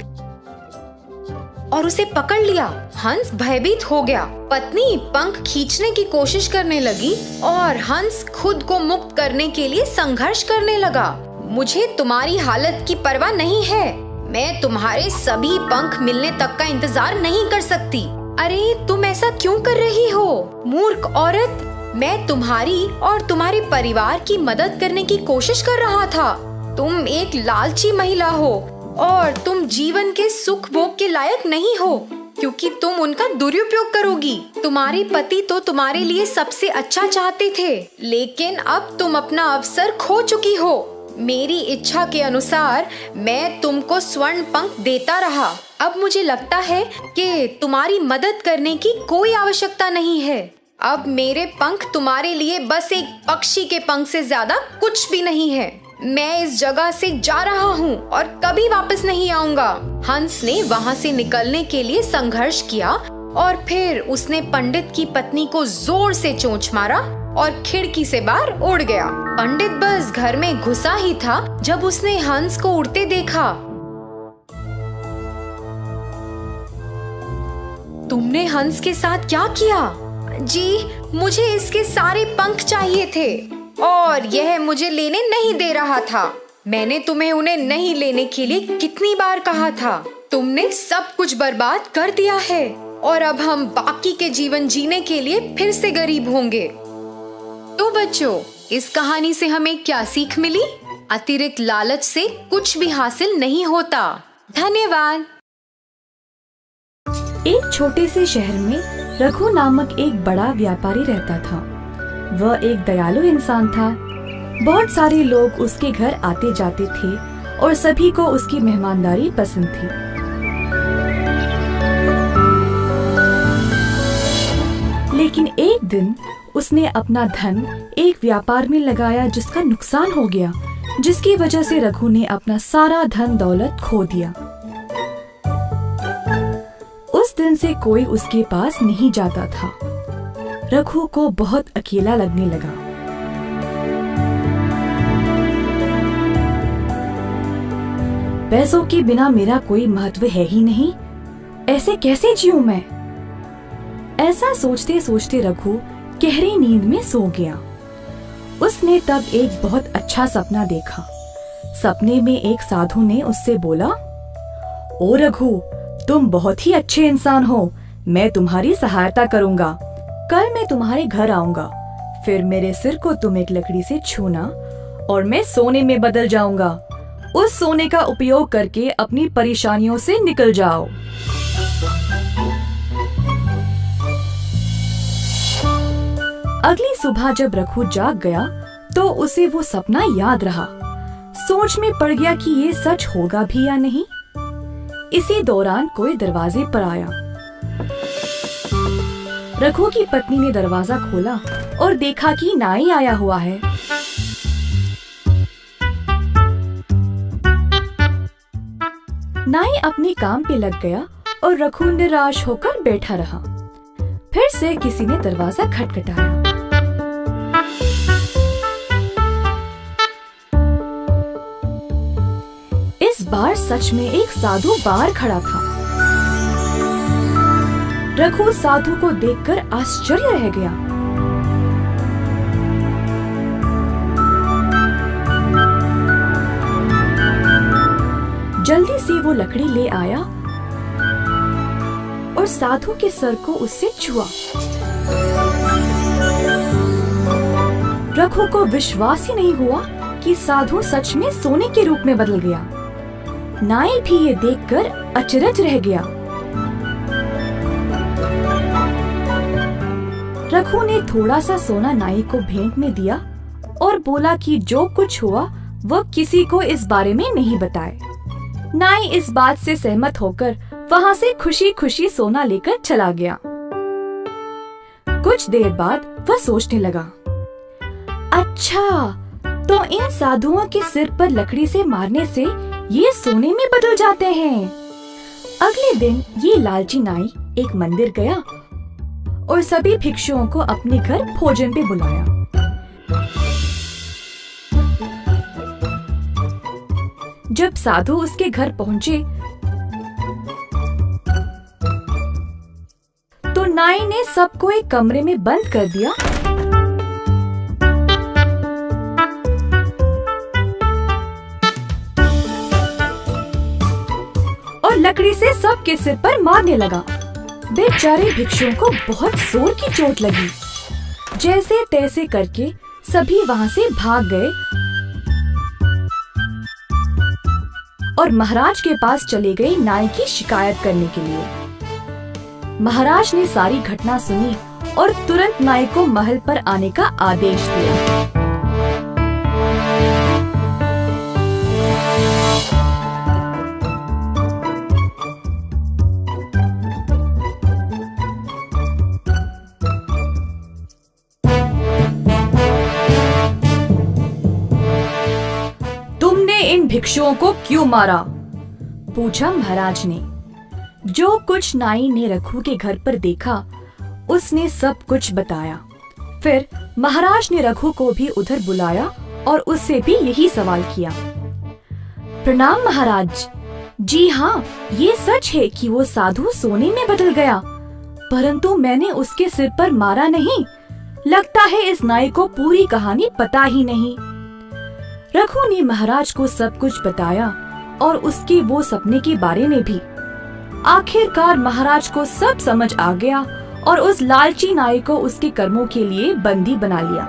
[SPEAKER 1] और उसे पकड़ लिया। हंस भयभीत हो गया। पत्नी पंख खींचने की कोशिश करने लगी और हंस खुद को मुक्त करने के लिए संघर्ष करने लगा। मुझे तुम्हारी हालत की परवाह नहीं है। मैं तुम्हारे सभी पंख मिलने तक का इंतजार नहीं कर सकती। अरे तुम ऐसा क्यों कर रही हो, मूर्ख औरत? मैं तुम्हारी और तुम्हारे परिवार की मदद करने की कोशिश कर रहा था। तुम एक लालची महिला हो और तुम जीवन के सुख भोग के लायक नहीं हो, क्योंकि तुम उनका दुरुपयोग करोगी। तुम्हारे पति तो तुम्हारे लिए सबसे अच्छा चाहते थे, लेकिन अब तुम अपना अवसर खो चुकी हो। मेरी इच्छा के अनुसार मैं तुमको स्वर्ण पंख देता रहा। अब मुझे लगता है कि तुम्हारी मदद करने की कोई आवश्यकता नहीं है। अब मेरे पंख तुम्हारे लिए बस एक पक्षी के पंख से ज्यादा कुछ भी नहीं है। मैं इस जगह से जा रहा हूँ और कभी वापस नहीं आऊंगा। हंस ने वहाँ से निकलने के लिए संघर्ष किया और फिर उसने पंडित की पत्नी को जोर से चोंच मारा और खिड़की से बाहर उड़ गया। पंडित बस घर में घुसा ही था जब उसने हंस को उड़ते देखा। तुमने हंस के साथ क्या किया? जी, मुझे इसके सारे पंख चाहिए थे और यह मुझे लेने नहीं दे रहा था। मैंने तुम्हें उन्हें नहीं लेने के लिए कितनी बार कहा था। तुमने सब कुछ बर्बाद कर दिया है और अब हम बाकी के जीवन जीने के लिए फिर से गरीब होंगे। तो बच्चों, इस कहानी से हमें क्या सीख मिली? अतिरिक्त लालच से कुछ भी हासिल नहीं होता। धन्यवाद।
[SPEAKER 2] एक छोटे से शहर में रघु नामक एक बड़ा व्यापारी रहता था। वह एक दयालु इंसान था। बहुत सारे लोग उसके घर आते जाते थे और सभी को उसकी मेहमानदारी पसंद थी। लेकिन एक दिन उसने अपना धन एक व्यापार में लगाया जिसका नुकसान हो गया, जिसकी वजह से रघु ने अपना सारा धन दौलत खो दिया। उस दिन से कोई उसके पास नहीं जाता था। रघु को बहुत अकेला लगने लगा। पैसों के बिना मेरा कोई महत्व है ही नहीं, ऐसे कैसे जीऊं मैं? ऐसा सोचते सोचते रघु गहरी नींद में सो गया। उसने तब एक बहुत अच्छा सपना देखा। सपने में एक साधु ने उससे बोला, ओ रघु, तुम बहुत ही अच्छे इंसान हो, मैं तुम्हारी सहायता करूंगा। कल मैं तुम्हारे घर आऊंगा, फिर मेरे सिर को तुम एक लकड़ी से छूना और मैं सोने में बदल जाऊंगा। उस सोने का उपयोग करके अपनी परेशानियों से निकल जाओ। अगली सुबह जब रघु जाग गया तो उसे वो सपना याद रहा। सोच में पड़ गया कि ये सच होगा भी या नहीं। इसी दौरान कोई दरवाजे पर आया। रघु की पत्नी ने दरवाजा खोला और देखा कि नाई आया हुआ है। नाई अपने काम पे लग गया और रघु निराश होकर बैठा रहा। फिर से किसी ने दरवाजा खटखटाया। इस बार सच में एक साधु बाहर खड़ा था। रघु साधु को देखकर आश्चर्य रह गया। जल्दी से वो लकड़ी ले आया और साधु के सर को उससे छुआ। रघु को विश्वास ही नहीं हुआ कि साधु सच में सोने के रूप में बदल गया। नाई भी ये देखकर अचरज रह गया। रघु ने थोड़ा सा सोना नाई को भेंट में दिया और बोला कि जो कुछ हुआ वह किसी को इस बारे में नहीं बताए। नाई इस बात से सहमत होकर वहाँ से खुशी खुशी सोना लेकर चला गया। कुछ देर बाद वह सोचने लगा, अच्छा तो इन साधुओं के सिर पर लकड़ी से मारने से ये सोने में बदल जाते हैं। अगले दिन ये लालची नाई एक मंदिर गया और सभी भिक्षुओं को अपने घर भोजन पे बुलाया। जब साधु उसके घर पहुँचे तो नाई ने सबको एक कमरे में बंद कर दिया और लकड़ी से सबके सिर पर मारने लगा। बेचारे भिक्षुओं को बहुत जोर की चोट लगी। जैसे तैसे करके सभी वहाँ से भाग गए और महाराज के पास चले गए नाई की शिकायत करने के लिए। महाराज ने सारी घटना सुनी और तुरंत नाई को महल पर आने का आदेश दिया। तुमने इन भिक्षुओं को क्यों मारा? पूछा महाराज ने। जो कुछ नाई ने रघु के घर पर देखा उसने सब कुछ बताया। फिर महाराज ने रघु को भी उधर बुलाया और उससे भी यही सवाल किया। प्रणाम महाराज। जी हाँ, ये सच है कि वो साधु सोने में बदल गया, परंतु मैंने उसके सिर पर मारा नहीं। लगता है इस नाई को पूरी कहानी पता ही नहीं। रघु ने महाराज को सब कुछ बताया और उसके वो सपने के बारे में भी। आखिरकार महाराज को सब समझ आ गया और उस लालची नाई को उसके कर्मों के लिए बंदी बना लिया।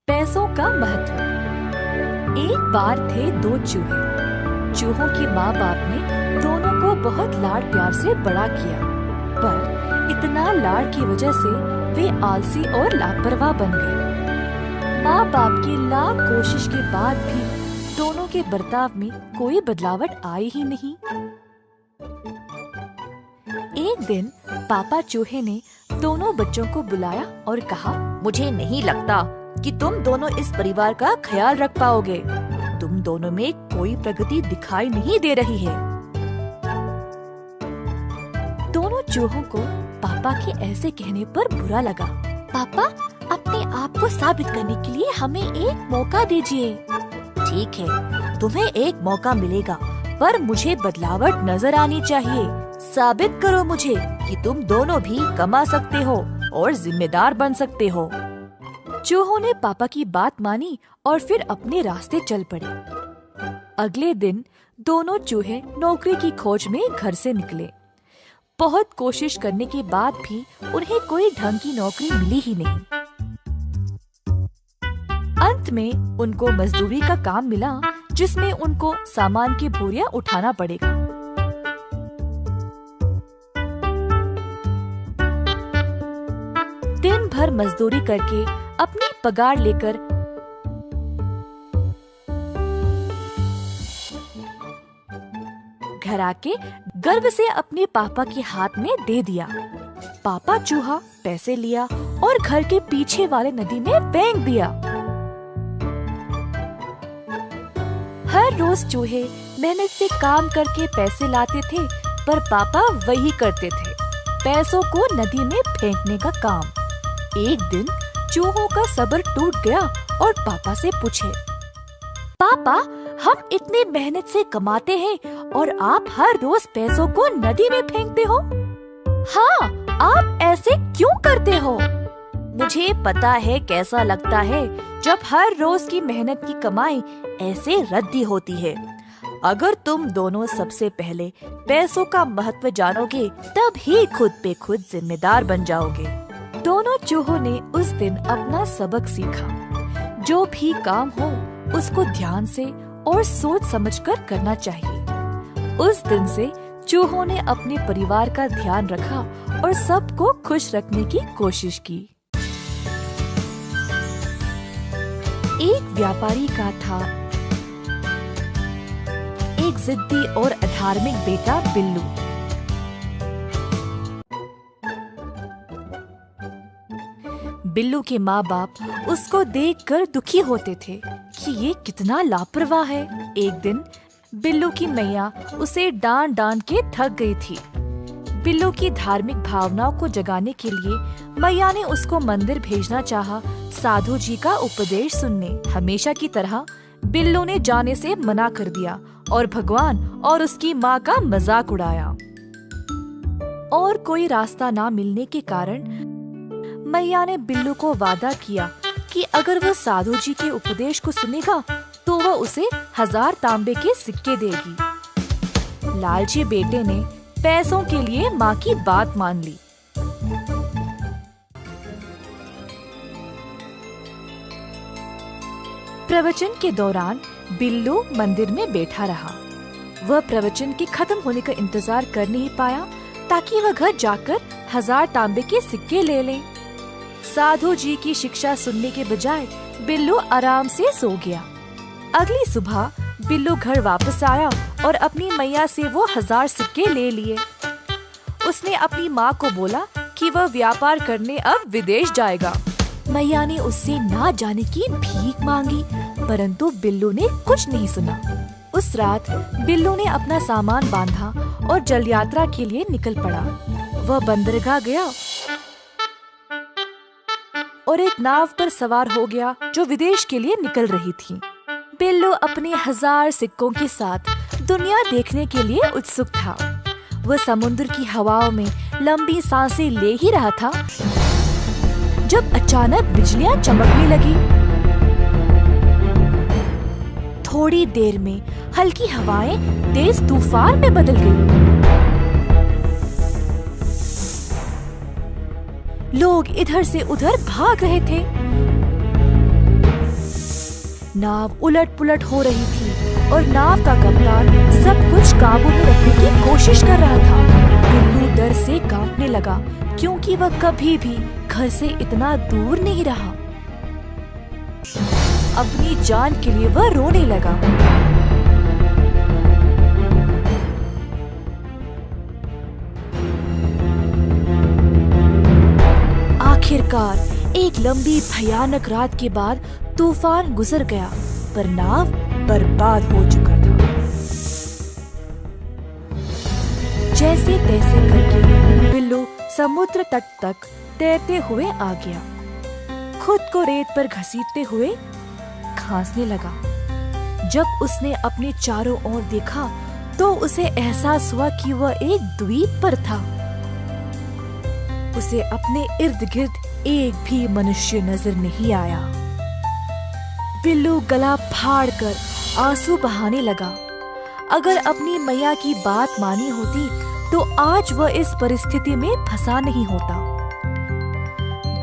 [SPEAKER 2] पैसों का महत्व। एक बार थे दो चूहे। चूहों के माँ बाप ने दोनों को बहुत लाड प्यार से बड़ा किया, पर इतना लाड की वजह से वे आलसी और लापरवाह बन गए। माँ बाप की लाख कोशिश के बाद भी दोनों के बर्ताव में कोई बदलावट आई ही नहीं। एक दिन पापा चूहे ने दोनों बच्चों को बुलाया और कहा, मुझे नहीं लगता कि तुम दोनों इस परिवार का ख्याल रख पाओगे। तुम दोनों में कोई प्रगति दिखाई नहीं दे रही है। दोनों चूहों को पापा के ऐसे कहने पर बुरा लगा। पापा, अपने आप को साबित करने के लिए हमें एक मौका दीजिए। ठीक है, तुम्हें एक मौका मिलेगा, पर मुझे बदलावट नजर आनी चाहिए। साबित करो मुझे कि तुम दोनों भी कमा सकते हो और जिम्मेदार बन सकते हो। चूहों ने पापा की बात मानी और फिर अपने रास्ते चल पड़े। अगले दिन दोनों चूहे नौकरी की खोज में घर से निकले। बहुत कोशिश करने के बाद भी उन्हें कोई ढंग की नौकरी मिली ही नहीं। अंत में उनको मजदूरी का काम मिला, जिसमें उनको सामान की बोरियां उठाना पड़ेगा। दिन भर मजदूरी करके अपनी पगार लेकर घर आके गर्व से अपने पापा के हाथ में दे दिया। पापा चूहा पैसे लिया और घर के पीछे वाले नदी में फेंक दिया। हर रोज चूहे मेहनत से काम करके पैसे लाते थे, पर पापा वही करते थे, पैसों को नदी में फेंकने का काम। एक दिन चूहों का सब्र टूट गया और पापा से पूछे, पापा, हम इतने मेहनत से कमाते हैं और आप हर रोज पैसों को नदी में फेंकते हो। हाँ, आप ऐसे क्यों करते हो? मुझे पता है कैसा लगता है जब हर रोज की मेहनत की कमाई ऐसे रद्दी होती है। अगर तुम दोनों सबसे पहले पैसों का महत्व जानोगे, तब ही खुद पे खुद जिम्मेदार बन जाओगे। दोनों चूहों ने उस दिन अपना सबक सीखा। जो भी काम हो उसको ध्यान से और सोच समझकर करना चाहिए। उस दिन से चूहों ने अपने परिवार का ध्यान रखा और सबको खुश रखने की कोशिश की। एक व्यापारी का था एक जिद्दी और अधार्मिक बेटा बिल्लू। बिल्लू के माँ बाप उसको देखकर दुखी होते थे कि ये कितना लापरवाह है। एक दिन बिल्लू की मैया उसे डांट डांट के थक गई थी। बिल्लू की धार्मिक भावनाओं को जगाने के लिए मैया ने उसको मंदिर भेजना चाहा, साधु जी का उपदेश सुनने। हमेशा की तरह बिल्लू ने जाने से मना कर दिया और भगवान और उसकी माँ का मजाक उड़ाया। और कोई रास्ता ना मिलने के कारण मैया ने बिल्लू को वादा किया कि अगर वो साधु जी के उपदेश को सुनेगा तो वह उसे 1000 तांबे के सिक्के देगी। लालची बेटे ने पैसों के लिए माँ की बात मान ली। प्रवचन के दौरान बिल्लू मंदिर में बैठा रहा। वह प्रवचन के खत्म होने का इंतजार कर नहीं पाया ताकि वह घर जाकर 1000 तांबे के सिक्के ले ले। साधु जी की शिक्षा सुनने के बजाय बिल्लू आराम से सो गया। अगली सुबह बिल्लू घर वापस आया और अपनी मैया से वो 1000 सिक्के ले लिए। उसने अपनी माँ को बोला कि वह व्यापार करने अब विदेश जाएगा। मैया ने उससे ना जाने की भीख मांगी, परंतु बिल्लू ने कुछ नहीं सुना। उस रात बिल्लू ने अपना सामान बांधा और जल यात्रा के लिए निकल पड़ा। वह बंदरगाह गया और एक नाव पर सवार हो गया जो विदेश के लिए निकल रही थी। बिल्लू अपने 1000 सिक्कों के साथ दुनिया देखने के लिए उत्सुक था। वह समुद्र की हवाओं में लंबी सांसें ले ही रहा था जब अचानक बिजलियां चमकने लगी। थोड़ी देर में हल्की हवाएं तेज तूफान में बदल गई। लोग इधर से उधर भाग रहे थे। नाव उलट पुलट हो रही थी और नाव का कप्तान सब कुछ काबू में रखने की कोशिश कर रहा था। बिल्लू डर से कांपने लगा क्योंकि वह कभी भी घर से इतना दूर नहीं रहा। अपनी जान के लिए वह रोने लगा। आखिरकार एक लंबी भयानक रात के बाद तूफान गुजर गया, पर नाव बर्बाद हो चुका था। जैसे तैसे करके बिल्लू समुद्र तट तक तैरते हुए आ गया। खुद को रेत पर घसीटते हुए खांसने लगा। जब उसने अपने चारों ओर देखा तो उसे एहसास हुआ कि वह एक द्वीप पर था। उसे अपने इर्द गिर्द एक भी मनुष्य नजर नहीं आया। बिल्लू गला फाड़कर आंसू बहाने लगा। अगर अपनी मैया की बात मानी होती तो आज वह इस परिस्थिति में फंसा नहीं होता।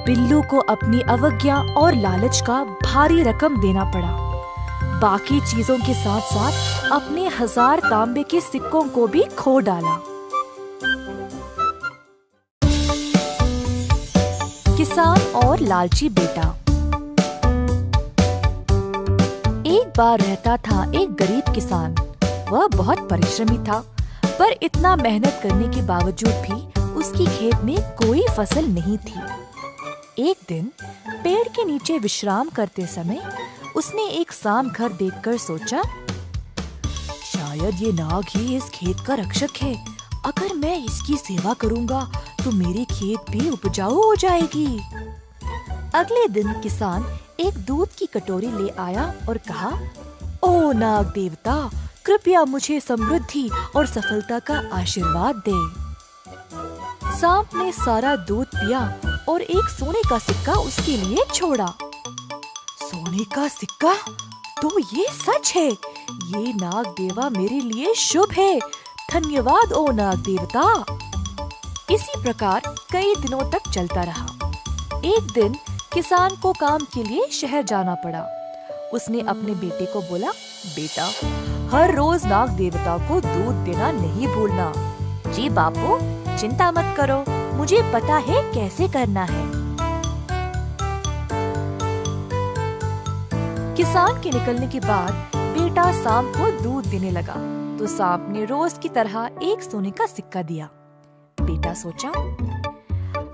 [SPEAKER 2] बिल्लू को अपनी अवज्ञा और लालच का भारी रकम देना पड़ा। बाकी चीजों के साथ साथ अपने 1000 तांबे के सिक्कों को भी खो डाला। किसान और लालची बेटा। एक बार रहता था एक गरीब किसान। वह बहुत परिश्रमी था, पर इतना मेहनत करने के बावजूद भी उसकी खेत में कोई फसल नहीं थी। एक दिन पेड़ के नीचे विश्राम करते समय उसने एक सांप घर देखकर सोचा, शायद ये नाग ही इस खेत का रक्षक है। अगर मैं इसकी सेवा करूंगा तो मेरी खेत भी उपजाऊ हो जाएगी। अगले दिन किसान एक दूध की कटोरी ले आया और कहा, ओ नाग देवता, कृपया मुझे समृद्धि और सफलता का आशीर्वाद दे। सांप ने सारा दूध पिया और एक सोने का सिक्का उसके लिए छोड़ा। सोने का सिक्का? तो ये सच है। ये नाग देवा मेरे लिए शुभ है। धन्यवाद ओ नाग देवता। इसी प्रकार कई दिनों तक चलता रहा। एक दिन किसान को काम के लिए शहर जाना पड़ा। उसने अपने बेटे को बोला, बेटा, हर रोज नाग देवता को दूध देना नहीं भूलना। जी बापू, चिंता मत करो, मुझे पता है कैसे करना है। किसान के निकलने के बाद बेटा सांप को दूध देने लगा तो सांप ने रोज की तरह एक सोने का सिक्का दिया। बेटा सोचा,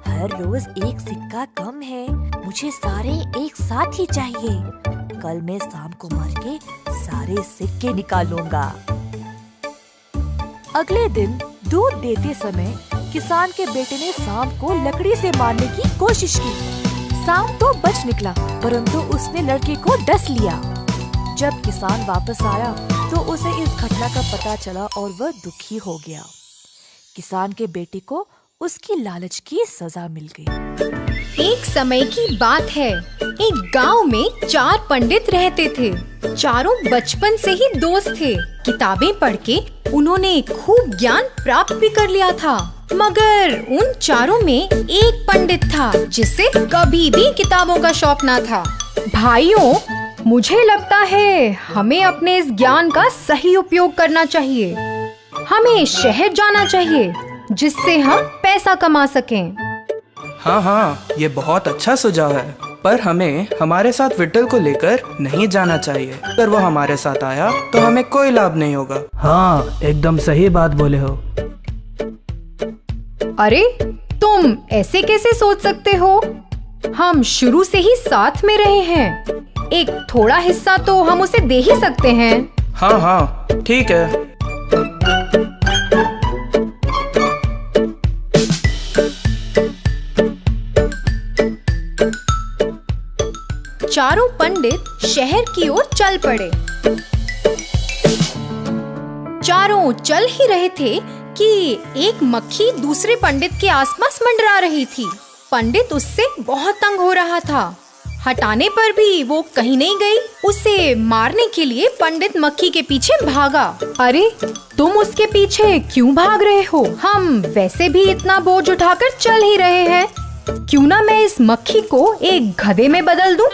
[SPEAKER 2] हर रोज एक सिक्का कम है, मुझे सारे एक साथ ही चाहिए। कल मैं सांप को मार के सारे सिक्के निकालूंगा। अगले दिन दूध देते समय किसान के बेटे ने सांप को लकड़ी से मारने की कोशिश की। सांप तो बच निकला, परंतु उसने लड़के को डस लिया। जब किसान वापस आया तो उसे इस घटना का पता चला और वह दुखी हो गया। किसान के बेटे को उसकी लालच की सजा मिल गई।
[SPEAKER 1] एक समय की बात है, एक गांव में 4 पंडित रहते थे। चारों बचपन से ही दोस्त थे। किताबें पढ़ के उन्होंने खूब ज्ञान प्राप्त भी कर लिया था। मगर उन चारों में एक पंडित था जिसे कभी भी किताबों का शौक ना था। भाइयों, मुझे लगता है हमें अपने इस ज्ञान का सही उपयोग करना चाहिए। हमें शहर जाना चाहिए जिससे हम पैसा कमा सकें।
[SPEAKER 4] हाँ, ये बहुत अच्छा सुझाव है, पर हमें हमारे साथ विट्ठल को लेकर नहीं जाना चाहिए। अगर वो हमारे साथ आया तो हमें कोई लाभ नहीं होगा।
[SPEAKER 5] हाँ, एकदम सही बात बोले हो।
[SPEAKER 1] अरे, तुम ऐसे कैसे सोच सकते हो? हम शुरू से ही साथ में रहे हैं। एक थोड़ा हिस्सा तो हम उसे दे ही सकते हैं।
[SPEAKER 4] हाँ, ठीक है।
[SPEAKER 1] चारों पंडित शहर की ओर चल पड़े। चारों चल ही रहे थे कि एक मक्खी दूसरे पंडित के आसपास मंडरा रही थी। पंडित उससे बहुत तंग हो रहा था। हटाने पर भी वो कहीं नहीं गई। उसे मारने के लिए पंडित मक्खी के पीछे भागा। अरे, तुम उसके पीछे क्यों भाग रहे हो? हम वैसे भी इतना बोझ उठाकर चल ही रहे हैं। क्यों ना मैं इस मक्खी को एक गधे में बदल दूं?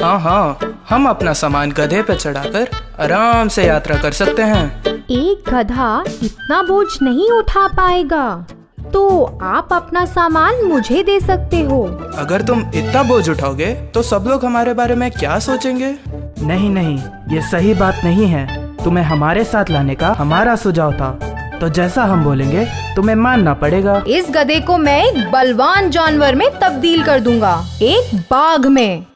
[SPEAKER 4] हाँ हाँ, हम अपना सामान गधे पे चढ़ाकर आराम से यात्रा कर सकते हैं।
[SPEAKER 1] एक गधा इतना बोझ नहीं उठा पाएगा, तो आप अपना सामान मुझे दे सकते हो।
[SPEAKER 4] अगर तुम इतना बोझ उठाओगे तो सब लोग हमारे बारे में क्या सोचेंगे?
[SPEAKER 5] नहीं नहीं, ये सही बात नहीं है। तुम्हें हमारे साथ लाने का हमारा सुझाव था, तो जैसा हम बोलेंगे तुम्हें मानना पड़ेगा।
[SPEAKER 1] इस गधे को मैं एक बलवान जानवर में तब्दील कर दूंगा, एक बाघ में।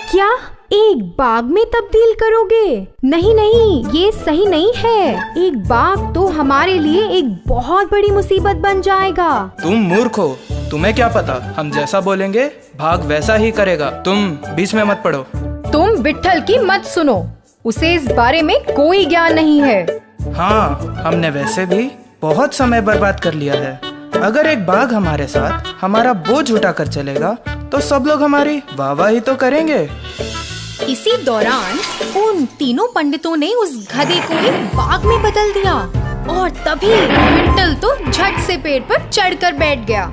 [SPEAKER 1] क्या एक बाघ में तब्दील करोगे? नहीं नहीं, ये सही नहीं है। एक बाघ तो हमारे लिए एक बहुत बड़ी मुसीबत बन जाएगा।
[SPEAKER 4] तुम मूर्ख हो, तुम्हें क्या पता? हम जैसा बोलेंगे भाग वैसा ही करेगा। तुम बीच में मत पड़ो।
[SPEAKER 1] तुम विट्ठल की मत सुनो, उसे इस बारे में कोई ज्ञान नहीं है।
[SPEAKER 4] हाँ, हमने वैसे भी बहुत समय बर्बाद कर लिया है। अगर एक बाघ हमारे साथ हमारा बोझ उठा कर चलेगा तो सब लोग हमारी वाहवाही तो करेंगे।
[SPEAKER 1] इसी दौरान उन तीनों पंडितों ने उस गधे को एक बाघ में बदल दिया और तभी विट्ठल तो झट से पेड़ पर चढ़कर बैठ गया।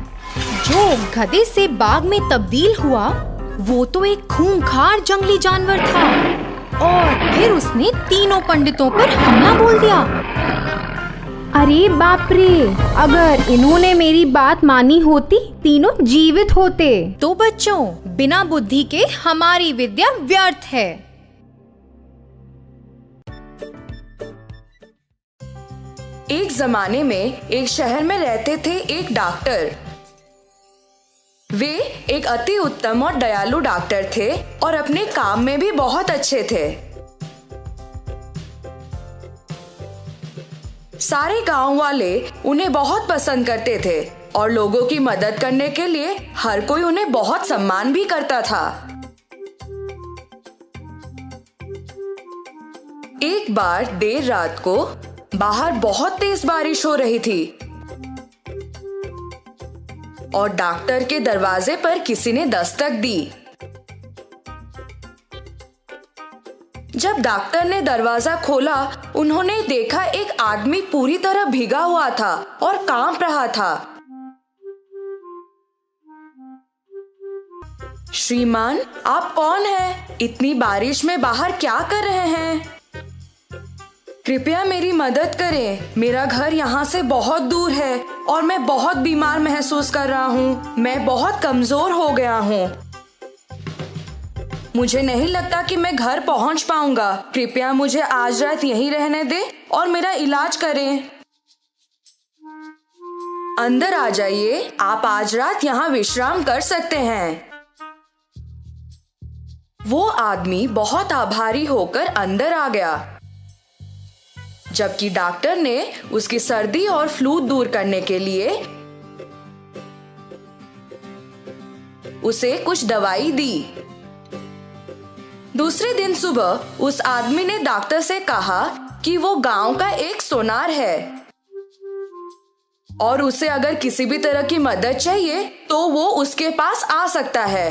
[SPEAKER 1] जो गधे से बाघ में तब्दील हुआ वो तो एक खूंखार जंगली जानवर था और फिर उसने तीनों पंडितों पर हमला बोल दिया। अरे बाप रे, अगर इन्होंने मेरी बात मानी होती तीनों जीवित होते। तो बच्चों, बिना बुद्धि के हमारी विद्या व्यर्थ है।
[SPEAKER 6] एक जमाने में एक शहर में रहते थे एक डॉक्टर। वे एक अति उत्तम और दयालु डॉक्टर थे और अपने काम में भी बहुत अच्छे थे। सारे गांव वाले उन्हें बहुत पसंद करते थे और लोगों की मदद करने के लिए हर कोई उन्हें बहुत सम्मान भी करता था। एक बार देर रात को बाहर बहुत तेज बारिश हो रही थी और डॉक्टर के दरवाजे पर किसी ने दस्तक दी। जब डॉक्टर ने दरवाजा खोला, उन्होंने देखा एक आदमी पूरी तरह भीगा हुआ था और कांप रहा था। श्रीमान, आप कौन हैं? इतनी बारिश में बाहर क्या कर रहे हैं? कृपया मेरी मदद करें। मेरा घर यहाँ से बहुत दूर है और मैं बहुत बीमार महसूस कर रहा हूँ। मैं बहुत कमजोर हो गया हूँ। मुझे नहीं लगता कि मैं घर पहुँच पाऊंगा। कृपया मुझे आज रात यहीं रहने दें और मेरा इलाज करें। अंदर आ जाइए, आप आज रात यहाँ विश्राम कर सकते हैं। वो आदमी बहुत आभारी होकर अंदर आ गया, जबकि डॉक्टर ने उसकी सर्दी और फ्लू दूर करने के लिए उसे कुछ दवाई दी। दूसरे दिन सुबह उस आदमी ने डॉक्टर से कहा कि वो गांव का एक सोनार है और उसे अगर किसी भी तरह की मदद चाहिए तो वो उसके पास आ सकता है।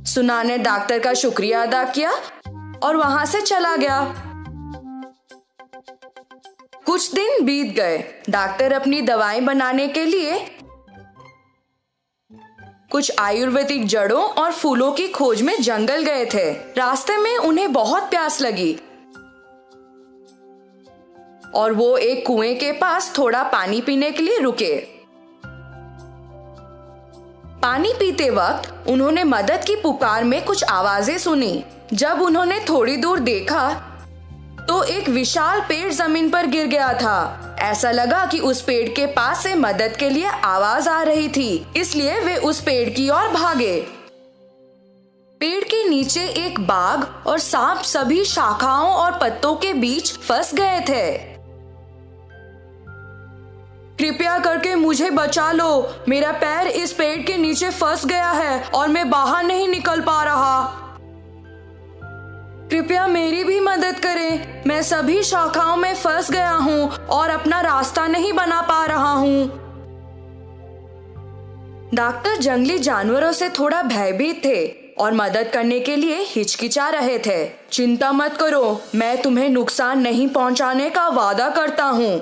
[SPEAKER 6] सुनार ने डॉक्टर का शुक्रिया अदा किया और वहां से चला गया। कुछ दिन बीत गए। डॉक्टर अपनी दवाएं बनाने के लिए कुछ आयुर्वेदिक जड़ों और फूलों की खोज में जंगल गए थे। रास्ते में उन्हें बहुत प्यास लगी और वो एक कुएं के पास थोड़ा पानी पीने के लिए रुके। पानी पीते वक्त उन्होंने मदद की पुकार में कुछ आवाजें सुनी। जब उन्होंने थोड़ी दूर देखा तो एक विशाल पेड़ जमीन पर गिर गया था। ऐसा लगा कि उस पेड़ के पास से मदद के लिए आवाज आ रही थी, इसलिए वे उस पेड़ की ओर भागे। पेड़ के नीचे एक बाघ और सांप सभी शाखाओं और पत्तों के बीच फंस गए थे। कृपया करके मुझे बचा लो, मेरा पैर इस पेड़ के नीचे फंस गया है और मैं बाहर नहीं निकल पा रहा। कृपया मेरी भी मदद करें, मैं सभी शाखाओं में फंस गया हूँ और अपना रास्ता नहीं बना पा रहा हूँ। डॉक्टर जंगली जानवरों से थोड़ा भयभीत थे और मदद करने के लिए हिचकिचा रहे थे। चिंता मत करो, मैं तुम्हें नुकसान नहीं पहुंचाने का वादा करता हूँ।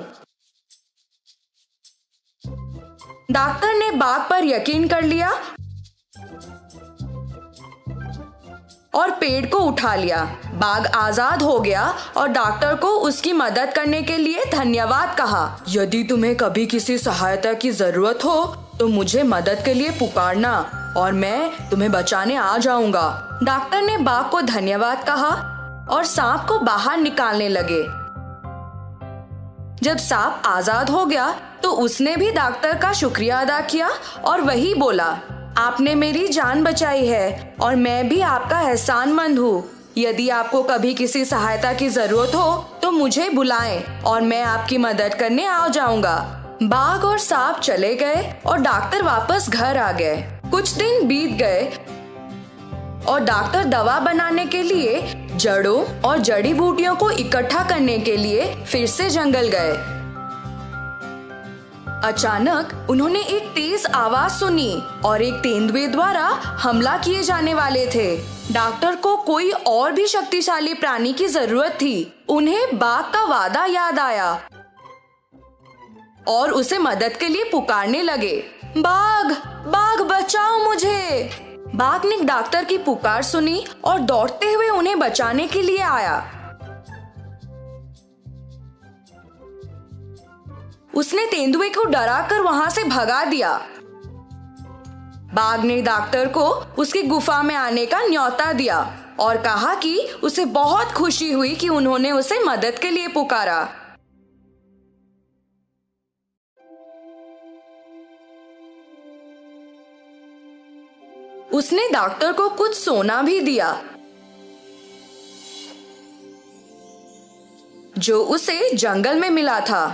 [SPEAKER 6] डॉक्टर ने बाघ पर यकीन कर लिया और पेड़ को उठा लिया। बाघ आजाद हो गया और डॉक्टर को उसकी मदद करने के लिए धन्यवाद कहा। यदि तुम्हें कभी किसी सहायता की जरूरत हो तो मुझे मदद के लिए पुकारना और मैं तुम्हें बचाने आ जाऊंगा। डॉक्टर ने बाघ को धन्यवाद कहा और सांप को बाहर निकालने लगे। जब सांप आजाद हो गया तो उसने भी डॉक्टर का शुक्रिया अदा किया और वही बोला, आपने मेरी जान बचाई है और मैं भी आपका एहसानमंद हूँ। यदि आपको कभी किसी सहायता की जरूरत हो तो मुझे बुलाएं और मैं आपकी मदद करने आ जाऊंगा। बाघ और सांप चले गए और डॉक्टर वापस घर आ गए। कुछ दिन बीत गए और डॉक्टर दवा बनाने के लिए जड़ों और जड़ी बूटियों को इकट्ठा करने के लिए फिर से जंगल गए। अचानक उन्होंने एक तेज आवाज सुनी और एक तेंदुए द्वारा हमला किए जाने वाले थे। डॉक्टर को कोई और भी शक्तिशाली प्राणी की जरूरत थी। उन्हें बाघ का वादा याद आया और उसे मदद के लिए पुकारने लगे, बाघ, बाघ बचाओ मुझे। बाघ ने डॉक्टर की पुकार सुनी और दौड़ते हुए उन्हें बचाने के लिए आया। उसने तेंदुए को डराकर वहां से भगा दिया। बाघ ने डॉक्टर को उसकी गुफा में आने का न्योता दिया और कहा कि उसे बहुत खुशी हुई कि उन्होंने उसे मदद के लिए पुकारा। उसने डॉक्टर को कुछ सोना भी दिया जो उसे जंगल में मिला था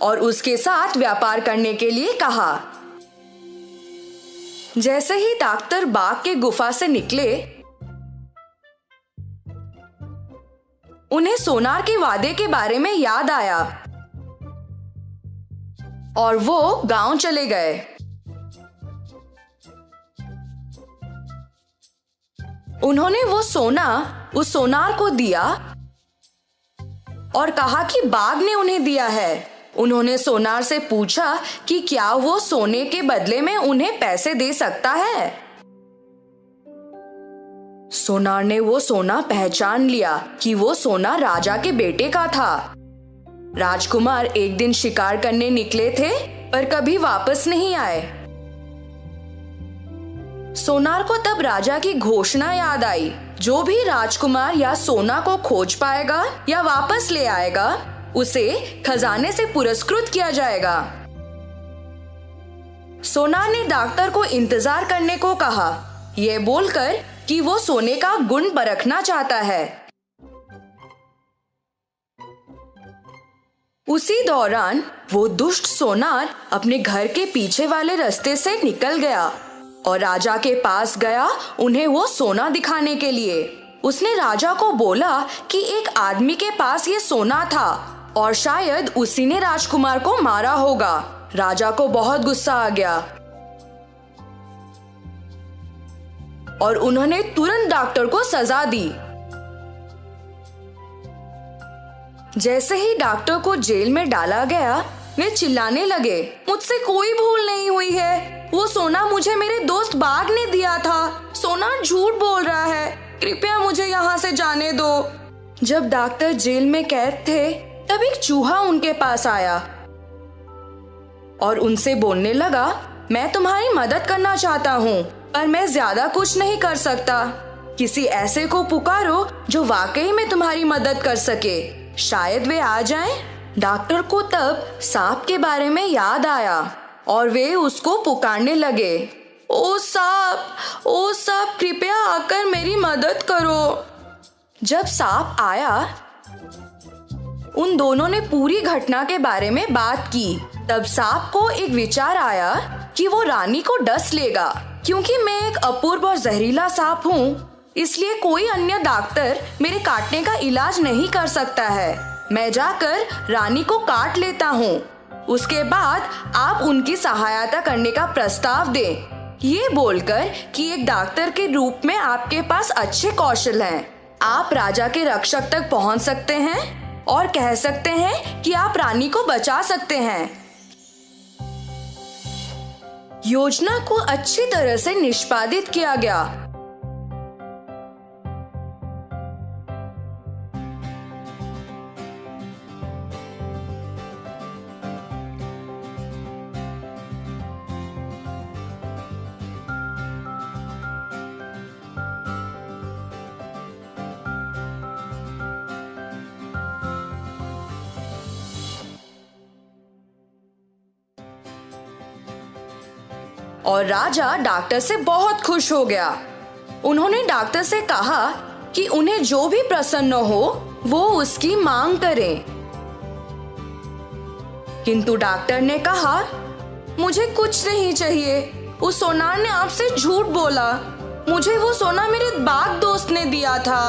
[SPEAKER 6] और उसके साथ व्यापार करने के लिए कहा। जैसे ही डॉक्टर बाघ के गुफा से निकले, उन्हें सोनार के वादे के बारे में याद आया और वो गांव चले गए। उन्होंने वो सोना उस सोनार को दिया और कहा कि बाघ ने उन्हें दिया है। उन्होंने सोनार से पूछा कि क्या वो सोने के बदले में उन्हें पैसे दे सकता है। सोनार ने वो सोना पहचान लिया कि वो सोना राजा के बेटे का था। राजकुमार एक दिन शिकार करने निकले थे पर कभी वापस नहीं आए। सोनार को तब राजा की घोषणा याद आई, जो भी राजकुमार या सोना को खोज पाएगा या वापस ले आएगा उसे खजाने से पुरस्कृत किया जाएगा। सोनार ने डॉक्टर को इंतजार करने को कहा, यह बोलकर कि वो सोने का गुण परखना चाहता है। उसी दौरान वो दुष्ट सोनार अपने घर के पीछे वाले रास्ते से निकल गया और राजा के पास गया उन्हें वो सोना दिखाने के लिए। उसने राजा को बोला कि एक आदमी के पास ये सोना था और शायद उसी ने राजकुमार को मारा होगा। राजा को बहुत गुस्सा आ गया और उन्होंने तुरंत डॉक्टर को सजा दी। जैसे ही डॉक्टर को जेल में डाला गया, वे चिल्लाने लगे, मुझसे कोई भूल नहीं हुई है। वो सोना मुझे मेरे दोस्त बाघ ने दिया था। सोना झूठ बोल रहा है। कृपया मुझे यहाँ से जाने दो। जब डॉक्टर जेल में कैद थे, तब एक चूहा उनके पास आया और उनसे बोलने लगा, मैं तुम्हारी मदद करना चाहता हूँ पर मैं ज्यादा कुछ नहीं कर सकता। किसी ऐसे को पुकारो जो वाकई में तुम्हारी मदद कर सके, शायद वे आ जाएं। डॉक्टर को तब सांप के बारे में याद आया और वे उसको पुकारने लगे, ओ सांप, कृपया आकर मेरी मदद करो। जब सांप आया, उन दोनों ने पूरी घटना के बारे में बात की। तब सांप को एक विचार आया कि वो रानी को डस लेगा। क्योंकि मैं एक अपूर्व और जहरीला सांप हूँ, इसलिए कोई अन्य डॉक्टर मेरे काटने का इलाज नहीं कर सकता है। मैं जाकर रानी को काट लेता हूँ। उसके बाद आप उनकी सहायता करने का प्रस्ताव दें। ये बोलकर कि एक डॉक्टर के रूप में आपके पास अच्छे कौशल हैं। आप राजा के रक्षक तक पहुँच सकते हैं और कह सकते हैं कि आप रानी को बचा सकते हैं। योजना को अच्छी तरह से निष्पादित किया गया। और राजा डॉक्टर से बहुत खुश हो गया। उन्होंने डॉक्टर से कहा कि उन्हें जो भी प्रसन्न हो वो उसकी मांग करें। किंतु डॉक्टर ने कहा, मुझे कुछ नहीं चाहिए। उस सोनार ने आपसे झूठ बोला। मुझे वो सोना मेरे बाग दोस्त ने दिया था।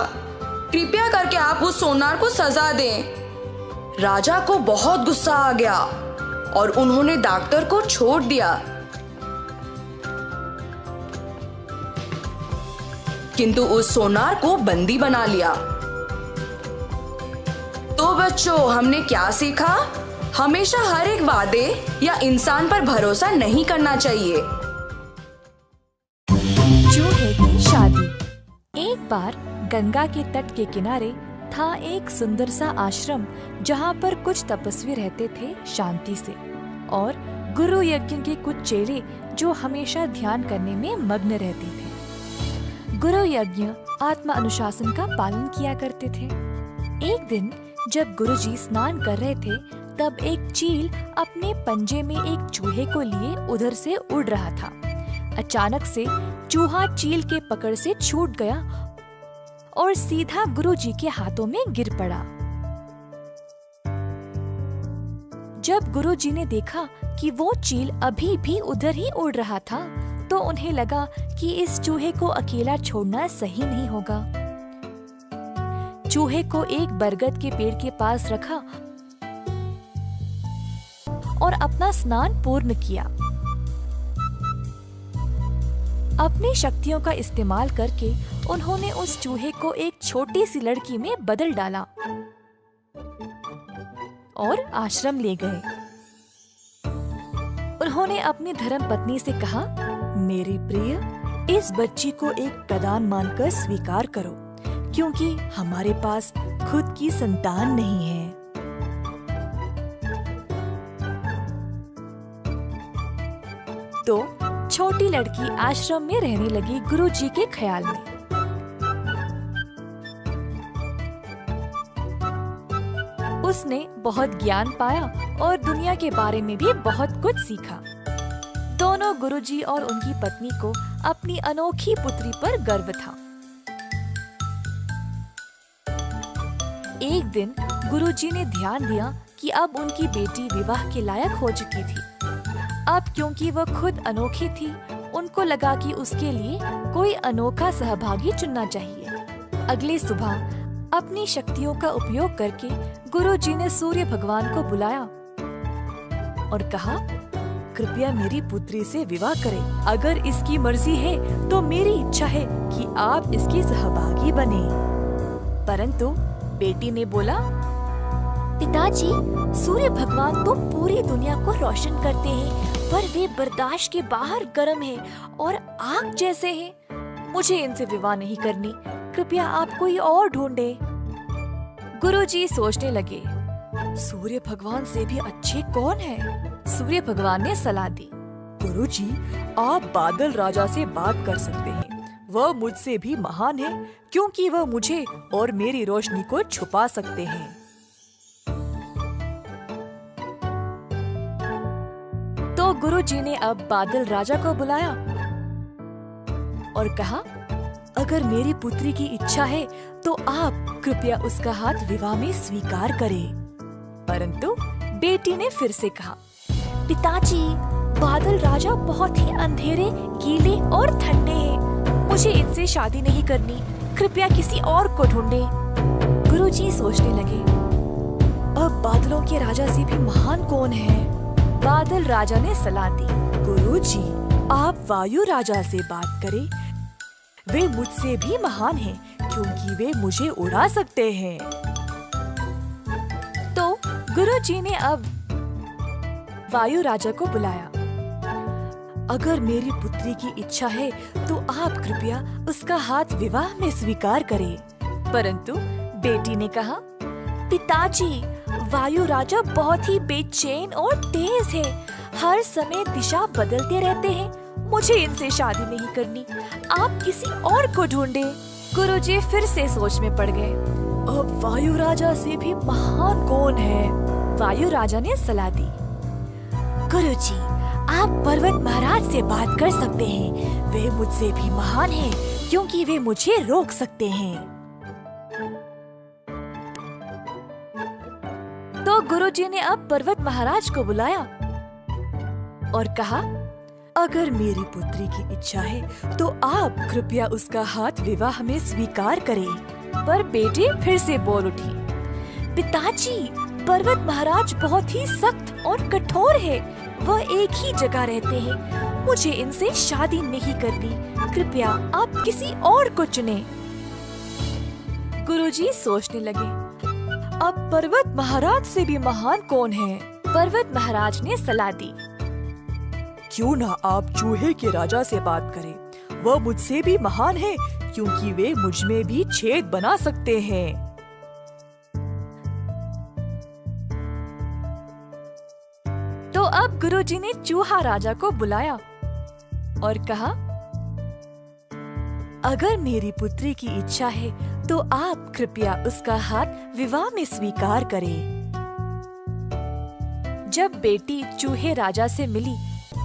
[SPEAKER 6] कृपया करके आप उस सोनार को सजा दें। राजा को बहुत गुस्सा आ गया और उन्होंने डॉक्टर को छोड़ दिया। किंतु उस सोनार को बंदी बना लिया। तो बच्चों, हमने क्या सीखा? हमेशा हर एक वादे या इंसान पर भरोसा नहीं करना चाहिए।
[SPEAKER 2] चूहे की शादी। एक बार गंगा के तट के किनारे था एक सुंदर सा आश्रम जहाँ पर कुछ तपस्वी रहते थे शांति से, और गुरु यज्ञ के कुछ चेले जो हमेशा ध्यान करने में मग्न रहते थे। गुरु यज्ञ आत्मा अनुशासन का पालन किया करते थे। एक दिन जब गुरुजी स्नान कर रहे थे, तब एक चील अपने पंजे में एक चूहे को लिए उधर से उड़ रहा था। अचानक से चूहा चील के पकड़ से छूट गया और सीधा गुरुजी के हाथों में गिर पड़ा। जब गुरुजी ने देखा कि वो चील अभी भी उधर ही उड़ रहा था, तो उन्हें लगा कि इस चूहे को अकेला छोड़ना सही नहीं होगा। चूहे को एक बरगद के पेड़ के पास रखा और अपना स्नान पूर्ण किया। अपनी शक्तियों का इस्तेमाल करके उन्होंने उस चूहे को एक छोटी सी लड़की में बदल डाला और आश्रम ले गए। उन्होंने अपनी धर्मपत्नी से कहा, मेरी प्रिय, इस बच्ची को एक प्रदान मानकर स्वीकार करो, क्योंकि हमारे पास खुद की संतान नहीं है। तो छोटी लड़की आश्रम में रहने लगी गुरुजी के ख्याल में। उसने बहुत ज्ञान पाया और दुनिया के बारे में भी बहुत कुछ सीखा। दोनों गुरुजी और उनकी पत्नी को अपनी अनोखी पुत्री पर गर्व था। एक दिन गुरुजी ने ध्यान दिया कि अब उनकी बेटी विवाह के लायक हो चुकी थी। अब क्योंकि वह खुद अनोखी थी, उनको लगा कि उसके लिए कोई अनोखा सहभागी चुनना चाहिए। अगली सुबह अपनी शक्तियों का उपयोग करके गुरुजी ने सूर्य भगवान को बुलाया और कहा, कृपया मेरी पुत्री से विवाह करें। अगर इसकी मर्जी है तो मेरी इच्छा है कि आप इसकी सहभागी बने। परंतु बेटी ने बोला, पिताजी, सूर्य भगवान तो पूरी दुनिया को रोशन करते हैं, पर वे बर्दाश्त के बाहर गर्म हैं और आग जैसे हैं। मुझे इनसे विवाह नहीं करनी। कृपया आप कोई और ढूंढे। गुरुजी सोचने लगे, सूर्य भगवान से भी अच्छे कौन है? सूर्य भगवान ने सलाह दी, गुरुजी, आप बादल राजा से बात कर सकते हैं। वह मुझसे भी महान है, क्योंकि वह मुझे और मेरी रोशनी को छुपा सकते हैं। तो गुरुजी ने अब बादल राजा को बुलाया और कहा, अगर मेरी पुत्री की इच्छा है तो आप कृपया उसका हाथ विवाह में स्वीकार करें। परंतु बेटी ने फिर से कहा, पिताजी, बादल राजा बहुत ही अंधेरे, गीले और ठंडे हैं। मुझे इनसे शादी नहीं करनी। कृपया किसी और को ढूंढे। गुरुजी सोचने लगे, अब बादलों के राजा से भी महान कौन है? बादल राजा ने सलाह दी, गुरुजी, आप वायु राजा से बात करें। वे मुझसे भी महान हैं, क्योंकि वे मुझे उड़ा सकते हैं। तो गुरुजी ने अब वायु राजा को बुलाया। अगर मेरी पुत्री की इच्छा है तो आप कृपया उसका हाथ विवाह में स्वीकार करें। परंतु बेटी ने कहा, पिताजी, वायु राजा बहुत ही बेचैन और तेज है। हर समय दिशा बदलते रहते हैं। मुझे इनसे शादी नहीं करनी। आप किसी और को ढूंढे। गुरुजी फिर से सोच में पड़ गए। अब वायु राजा से भी महान कौन है? वायु राजा ने सलाह दी, गुरुजी, आप पर्वत महाराज से बात कर सकते हैं। वे मुझसे भी महान हैं, क्योंकि वे मुझे रोक सकते हैं। तो गुरुजी ने अब पर्वत महाराज को बुलाया और कहा, अगर मेरी पुत्री की इच्छा है तो आप कृपया उसका हाथ विवाह में स्वीकार करें। पर बेटी फिर से बोल उठी, पिताजी, पर्वत महाराज बहुत ही सख्त और कठोर है। वह एक ही जगह रहते हैं। मुझे इनसे शादी नहीं करनी। कृपया आप किसी और को चुनें। गुरुजी सोचने लगे, अब पर्वत महाराज से भी महान कौन है? पर्वत महाराज ने सलाह दी,
[SPEAKER 3] क्यों ना आप चूहे के राजा से बात करें। वह मुझसे भी महान है, क्योंकि वे मुझ में भी छेद बना सकते हैं।
[SPEAKER 2] तो अब गुरुजी ने चूहा राजा को बुलाया और कहा, अगर मेरी पुत्री की इच्छा है तो आप कृपया उसका हाथ विवाह में स्वीकार करें। जब बेटी चूहे राजा से मिली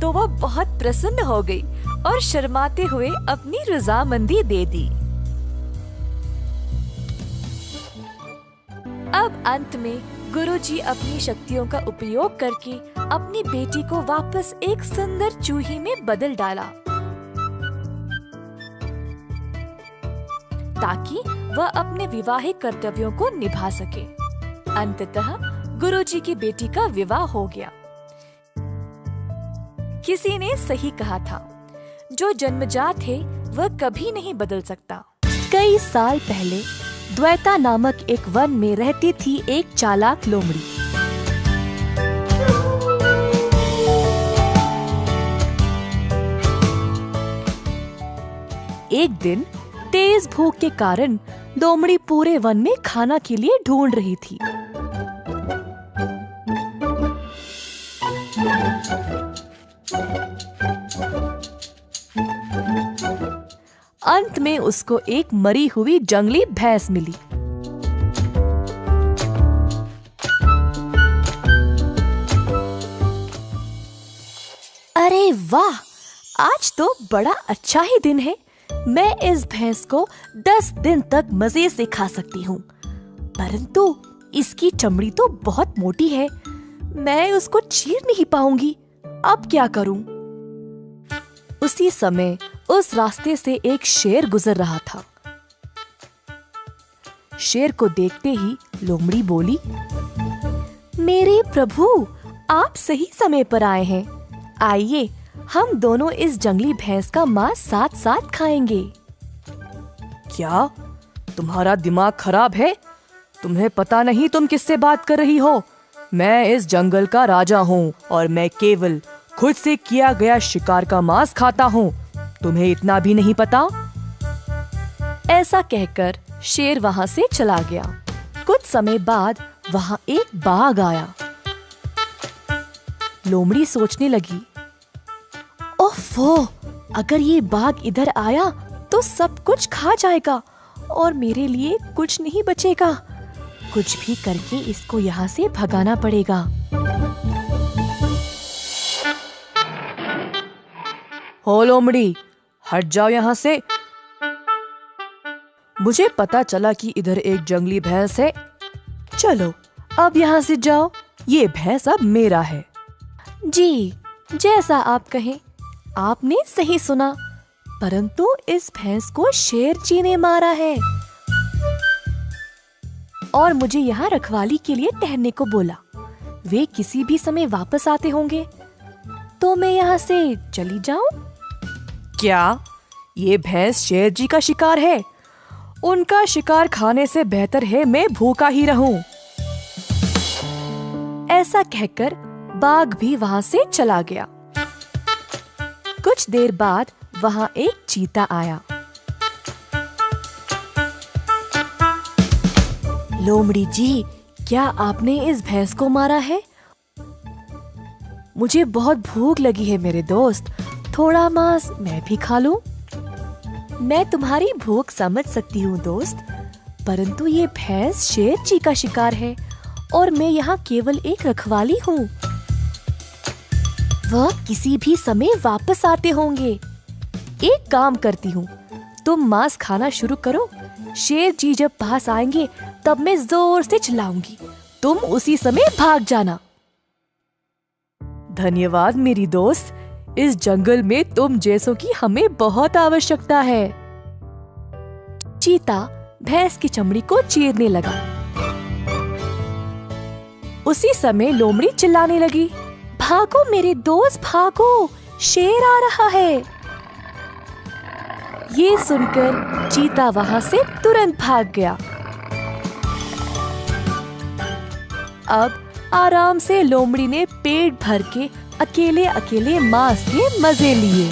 [SPEAKER 2] तो वह बहुत प्रसन्न हो गई और शर्माते हुए अपनी रजामंदी दे दी। अब अंत में गुरुजी अपनी शक्तियों का उपयोग करके अपनी बेटी को वापस एक सुंदर चूही में बदल डाला, ताकि वह अपने विवाहिक कर्तव्यों को निभा सके। अंततः गुरुजी की बेटी का विवाह हो गया। किसी ने सही कहा था, जो जन्मजात है वह कभी नहीं बदल सकता। कई साल पहले द्वैता नामक एक वन में रहती थी एक चालाक लोमड़ी। एक दिन तेज भूख के कारण लोमड़ी पूरे वन में खाना के लिए ढूंढ रही थी। अंत में उसको एक मरी हुई जंगली भैंस मिली। अरे वाह, आज तो बड़ा अच्छा ही दिन है। मैं इस भैंस को 10 दिन तक मजे से खा सकती हूँ, परंतु इसकी चमड़ी तो बहुत मोटी है। मैं उसको चीर नहीं पाऊंगी। अब क्या करूं? उसी समय उस रास्ते से एक शेर गुजर रहा था। शेर को देखते ही लोमड़ी बोली, मेरे प्रभु, आप सही समय पर आए हैं। आइए, हम दोनों इस जंगली भैंस का मांस साथ साथ खाएंगे।
[SPEAKER 3] क्या तुम्हारा दिमाग खराब है? तुम्हें पता नहीं तुम किससे बात कर रही हो? मैं इस जंगल का राजा हूँ और मैं केवल खुद से किया गया शिकार का मांस खाता हूँ। तुम्हें इतना भी नहीं पता?
[SPEAKER 2] ऐसा कहकर शेर वहाँ से चला गया। कुछ समय बाद वहाँ एक बाघ आया। लोमड़ी सोचने लगी, ओफो, अगर ये बाघ इधर आया तो सब कुछ खा जाएगा और मेरे लिए कुछ नहीं बचेगा। कुछ भी करके इसको यहाँ से भगाना पड़ेगा।
[SPEAKER 3] हो लोमड़ी, हट जाओ यहाँ से। मुझे पता चला कि इधर एक जंगली भैंस है। चलो अब यहाँ से जाओ, ये भैंस अब मेरा है।
[SPEAKER 2] जी, जैसा आप कहें। आपने सही सुना, परंतु इस भैंस को शेर जी ने मारा है और मुझे यहाँ रखवाली के लिए ठहरने को बोला। वे किसी भी समय वापस आते होंगे, तो मैं यहाँ से चली जाऊं?
[SPEAKER 3] क्या ये भैंस शेर जी का शिकार है? उनका शिकार खाने से बेहतर है मैं भूखा ही रहूं।
[SPEAKER 2] ऐसा कहकर बाघ भी वहाँ से चला गया। कुछ देर बाद वहाँ एक चीता आया। लोमड़ी जी, क्या आपने इस भैंस को मारा है? मुझे बहुत भूख लगी है मेरे दोस्त, थोड़ा मांस मैं भी खा लूं। मैं तुम्हारी भूख समझ सकती हूँ दोस्त, परंतु ये भैंस शेर जी का शिकार है और मैं यहाँ केवल एक रखवाली हूँ। वह किसी भी समय वापस आते होंगे। एक काम करती हूँ, तुम मांस खाना शुरू करो। शेर जी जब पास आएंगे तब मैं जोर से चिल्लाऊंगी, तुम उसी समय भाग जाना। धन्यवाद मेरी दोस्त, इस जंगल में तुम जैसों की हमें बहुत आवश्यकता है। चीता भैंस की चमड़ी को चीरने लगा। उसी समय लोमड़ी चिल्लाने लगी, भागो मेरे दोस्त भागो, शेर आ रहा है। ये सुनकर चीता वहां से तुरंत भाग गया। अब आराम से लोमड़ी ने पेट भर के अकेले अकेले मांस के मजे लिए।